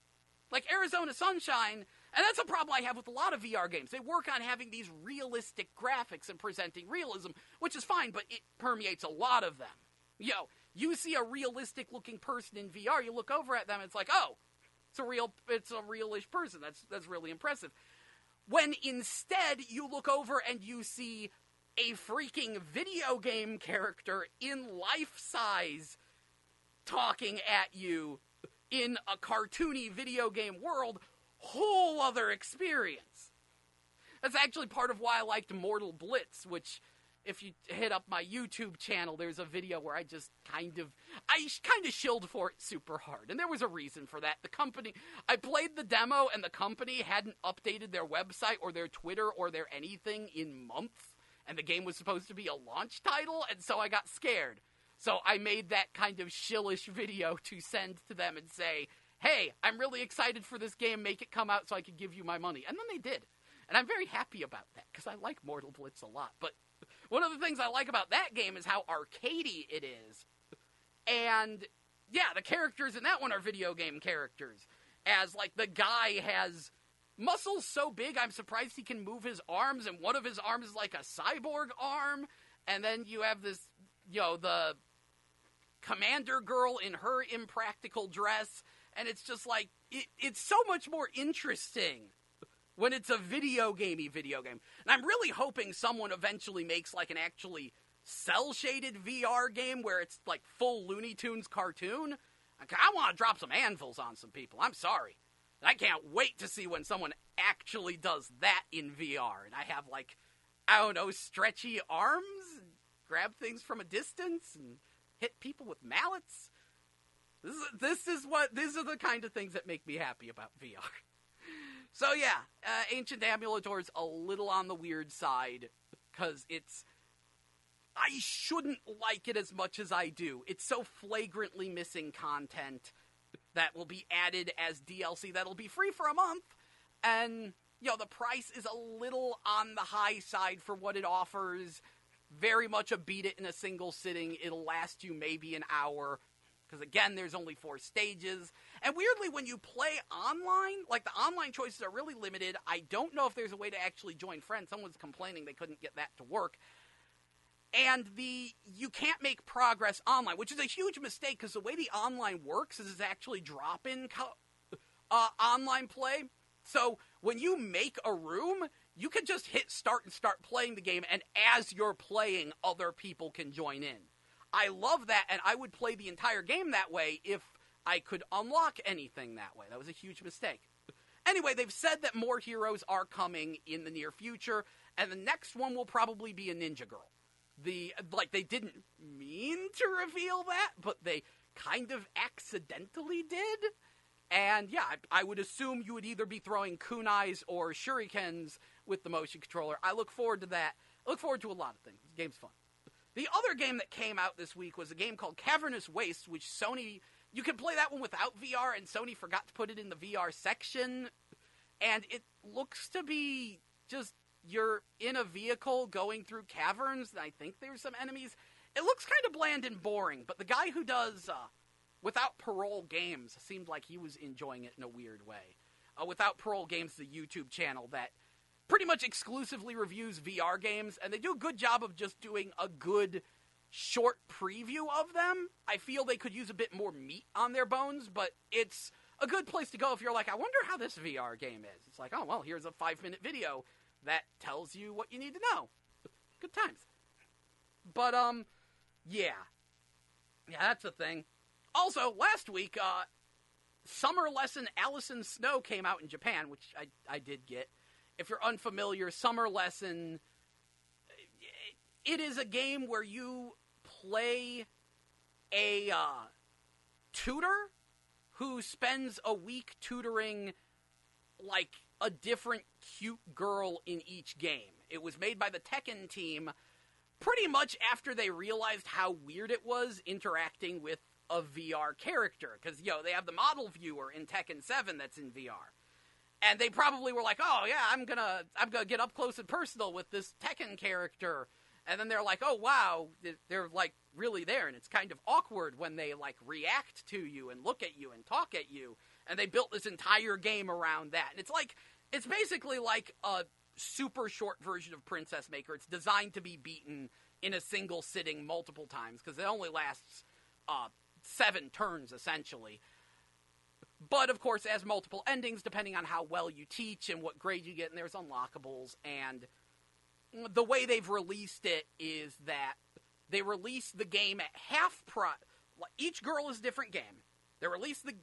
Like, Arizona Sunshine, and that's a problem I have with a lot of VR games. They work on having these realistic graphics and presenting realism, which is fine, but it permeates a lot of them. You see a realistic-looking person in VR, you look over at them, it's like, oh, it's a real-ish person. That's really impressive. When instead you look over and you see a freaking video game character in life-size talking at you in a cartoony video game world, whole other experience. That's actually part of why I liked Mortal Blitz, which, if you hit up my YouTube channel, there's a video where I kind of shilled for it super hard. And there was a reason for that. I played the demo, and the company hadn't updated their website or their Twitter or their anything in months. And the game was supposed to be a launch title, and so I got scared. So I made that kind of shillish video to send to them and say, hey, I'm really excited for this game, make it come out so I can give you my money. And then they did. And I'm very happy about that, because I like Mortal Blitz a lot. But one of the things I like about that game is how arcadey it is. And, yeah, the characters in that one are video game characters. As, like, the guy has muscles so big, I'm surprised he can move his arms, and one of his arms is like a cyborg arm. And then you have this, the commander girl in her impractical dress. And it's just like, it's so much more interesting when it's a video game. And I'm really hoping someone eventually makes, like, an actually cel-shaded VR game where it's like full Looney Tunes cartoon, I want to drop some anvils on some people. I'm sorry. I can't wait to see when someone actually does that in VR. And I have, like, I don't know, stretchy arms, and grab things from a distance, and hit people with mallets. These are the kind of things that make me happy about VR. So yeah, Ancient Amuletor's a little on the weird side, because I shouldn't like it as much as I do. It's so flagrantly missing content that will be added as DLC that'll be free for a month, and, the price is a little on the high side for what it offers. Very much a beat it in a single sitting. It'll last you maybe an hour, because again, there's only 4 stages. And weirdly, when you play online, like, the online choices are really limited. I don't know if there's a way to actually join friends. Someone's complaining they couldn't get that to work. And you can't make progress online, which is a huge mistake, because the way the online works is actually drop-in online play. So when you make a room, you can just hit start and start playing the game, and as you're playing, other people can join in. I love that, and I would play the entire game that way if I could unlock anything that way. That was a huge mistake. Anyway, they've said that more heroes are coming in the near future, and the next one will probably be a ninja girl. They didn't mean to reveal that, but they kind of accidentally did. And yeah, I would assume you would either be throwing kunais or shurikens with the motion controller. I look forward to that. I look forward to a lot of things. The game's fun. The other game that came out this week was a game called Cavernous Wastes, which Sony... You can play that one without VR, and Sony forgot to put it in the VR section. And it looks to be just... You're in a vehicle going through caverns, and I think there's some enemies. It looks kind of bland and boring, but the guy who does Without Parole Games seemed like he was enjoying it in a weird way. Without Parole Games is a YouTube channel that pretty much exclusively reviews VR games, and they do a good job of just doing a good short preview of them. I feel they could use a bit more meat on their bones, but it's a good place to go if you're like, I wonder how this VR game is. It's like, oh, well, here's a 5-minute video that tells you what you need to know. Good times. But, yeah. Yeah, that's the thing. Also, last week, Summer Lesson Allison Snow came out in Japan, which I did get. If you're unfamiliar, Summer Lesson, it is a game where you play a tutor who spends a week tutoring, like, a different cute girl in each game. It was made by the Tekken team pretty much after they realized how weird it was interacting with a VR character. Because, they have the model viewer in Tekken 7 that's in VR. And they probably were like, oh, yeah, I'm gonna get up close and personal with this Tekken character. And then they're like, oh, wow, they're, like, really there. And it's kind of awkward when they, like, react to you and look at you and talk at you. And they built this entire game around that. And it's basically like a super short version of Princess Maker. It's designed to be beaten in a single sitting multiple times, because it only lasts 7 turns, essentially. But, of course, it has multiple endings, depending on how well you teach and what grade you get, and there's unlockables. And the way they've released it is that they release the game at half price. Each girl is a different game. They release the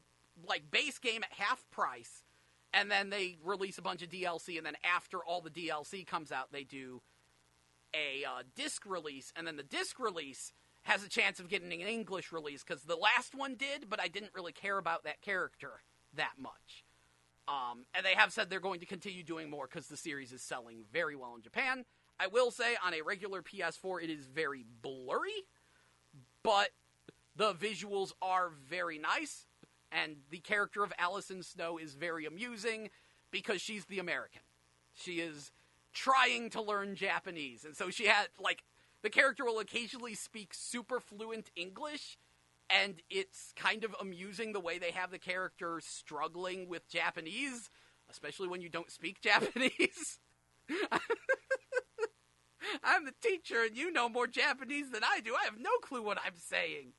base game at half price, and then they release a bunch of DLC, and then after all the DLC comes out, they do a disc release, and then the disc release has a chance of getting an English release, because the last one did, but I didn't really care about that character that much. And they have said they're going to continue doing more, because the series is selling very well in Japan. I will say, on a regular PS4, it is very blurry, but the visuals are very nice. And the character of Allison Snow is very amusing because she's the American. She is trying to learn Japanese. And so she had, the character will occasionally speak super fluent English. And it's kind of amusing the way they have the character struggling with Japanese, especially when you don't speak Japanese. I'm the teacher and you know more Japanese than I do. I have no clue what I'm saying.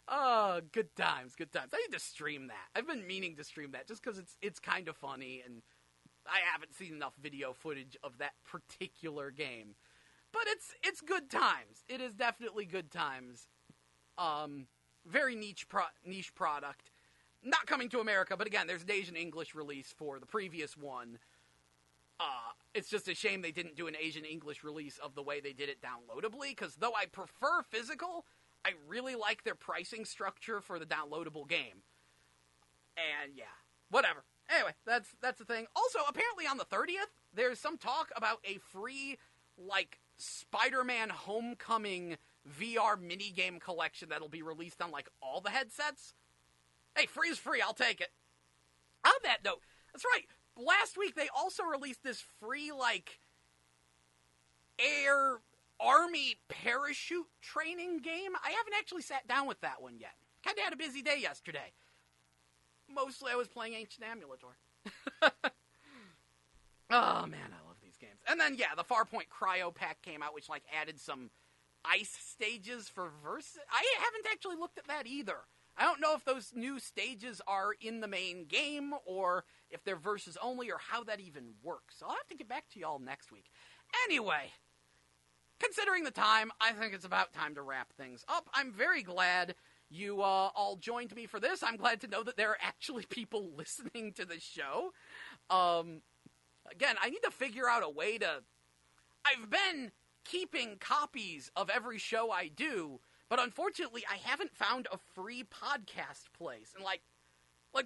Oh, good times, good times. I need to stream that. I've been meaning to stream that just because it's kind of funny, and I haven't seen enough video footage of that particular game. But it's good times. It is definitely good times. Very niche product. Not coming to America, but again, there's an Asian English release for the previous one. It's just a shame they didn't do an Asian English release of the way they did it downloadably, because though I prefer physical, I really like their pricing structure for the downloadable game. And yeah, whatever. Anyway, that's the thing. Also, apparently on the 30th, there's some talk about a free, like, Spider-Man Homecoming VR minigame collection that'll be released on, like, all the headsets. Hey, free is free, I'll take it. On that note, that's right, last week they also released this free, like, Air Army parachute training game. I haven't actually sat down with that one yet. Kinda had a busy day yesterday. Mostly I was playing Ancient Amulator. Oh, man, I love these games. And then, yeah, the Farpoint Cryo Pack came out, which, like, added some ice stages for Versus. I haven't actually looked at that either. I don't know if those new stages are in the main game, or if they're Versus only, or how that even works. So I'll have to get back to y'all next week. Anyway, considering the time, I think it's about time to wrap things up. I'm very glad you all joined me for this. I'm glad to know that there are actually people listening to the show. Again, I need to figure out a way to... I've been keeping copies of every show I do, but unfortunately, I haven't found a free podcast place. And, like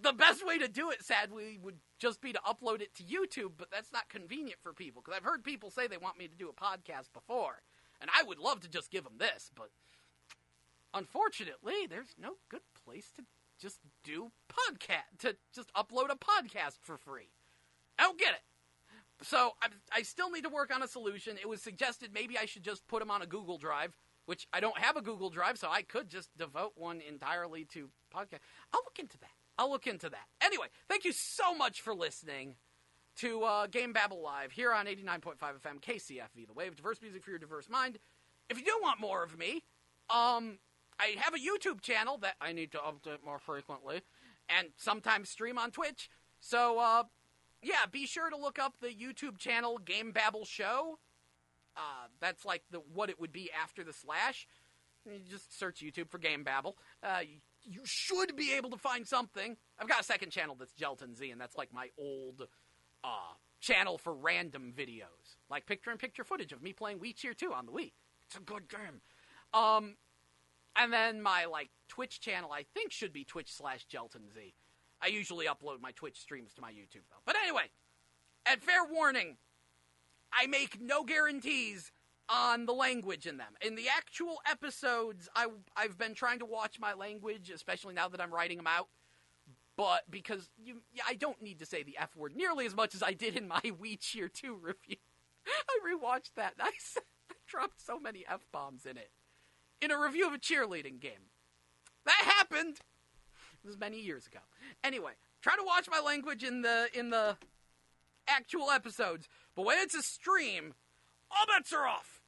the best way to do it, sadly, would just be to upload it to YouTube, but that's not convenient for people, because I've heard people say they want me to do a podcast before, and I would love to just give them this, but unfortunately, there's no good place to just do to just upload a podcast for free. I don't get it. So, I still need to work on a solution. It was suggested maybe I should just put them on a Google Drive, which I don't have a Google Drive, so I could just devote one entirely to podcast. I'll look into that. Anyway, thank you so much for listening to GameBabble Live here on 89.5 FM KCFV The Wave. Diverse music for your diverse mind. If you do want more of me, I have a YouTube channel that I need to update more frequently, and sometimes stream on Twitch. So, yeah, be sure to look up the YouTube channel GameBabble Show. That's like what it would be after the slash. You just search YouTube for GameBabble. You should be able to find something. I've got a second channel that's Gelatin Z, and that's like my old channel for random videos. Like picture-in-picture footage of me playing Wii Cheer 2 on the Wii. It's a good game. And then my, like, Twitch channel, I think, should be Twitch/GelatinZ. I usually upload my Twitch streams to my YouTube, though. But anyway, and fair warning, I make no guarantees on the language in them. In the actual episodes, I've been trying to watch my language, especially now that I'm writing them out. But because I don't need to say the F word nearly as much as I did in my Wii Cheer 2 review. I rewatched that, and I dropped so many F-bombs in it. In a review of a cheerleading game. That happened! It was many years ago. Anyway, try to watch my language in the actual episodes, but when it's a stream, all bets are off.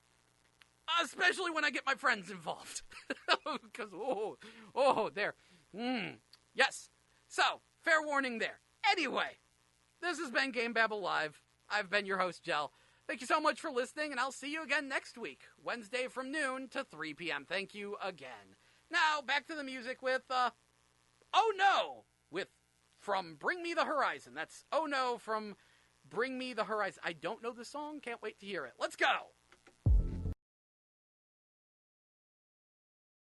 Especially when I get my friends involved. Because, there. Yes. So, fair warning there. Anyway, this has been GameBabble Live. I've been your host, Jel. Thank you so much for listening, and I'll see you again next week, Wednesday from noon to 3 p.m. Thank you again. Now, back to the music with, Oh No, from Bring Me the Horizon. That's Oh No from Bring Me the Horizon. I don't know the song, can't wait to hear it. Let's go!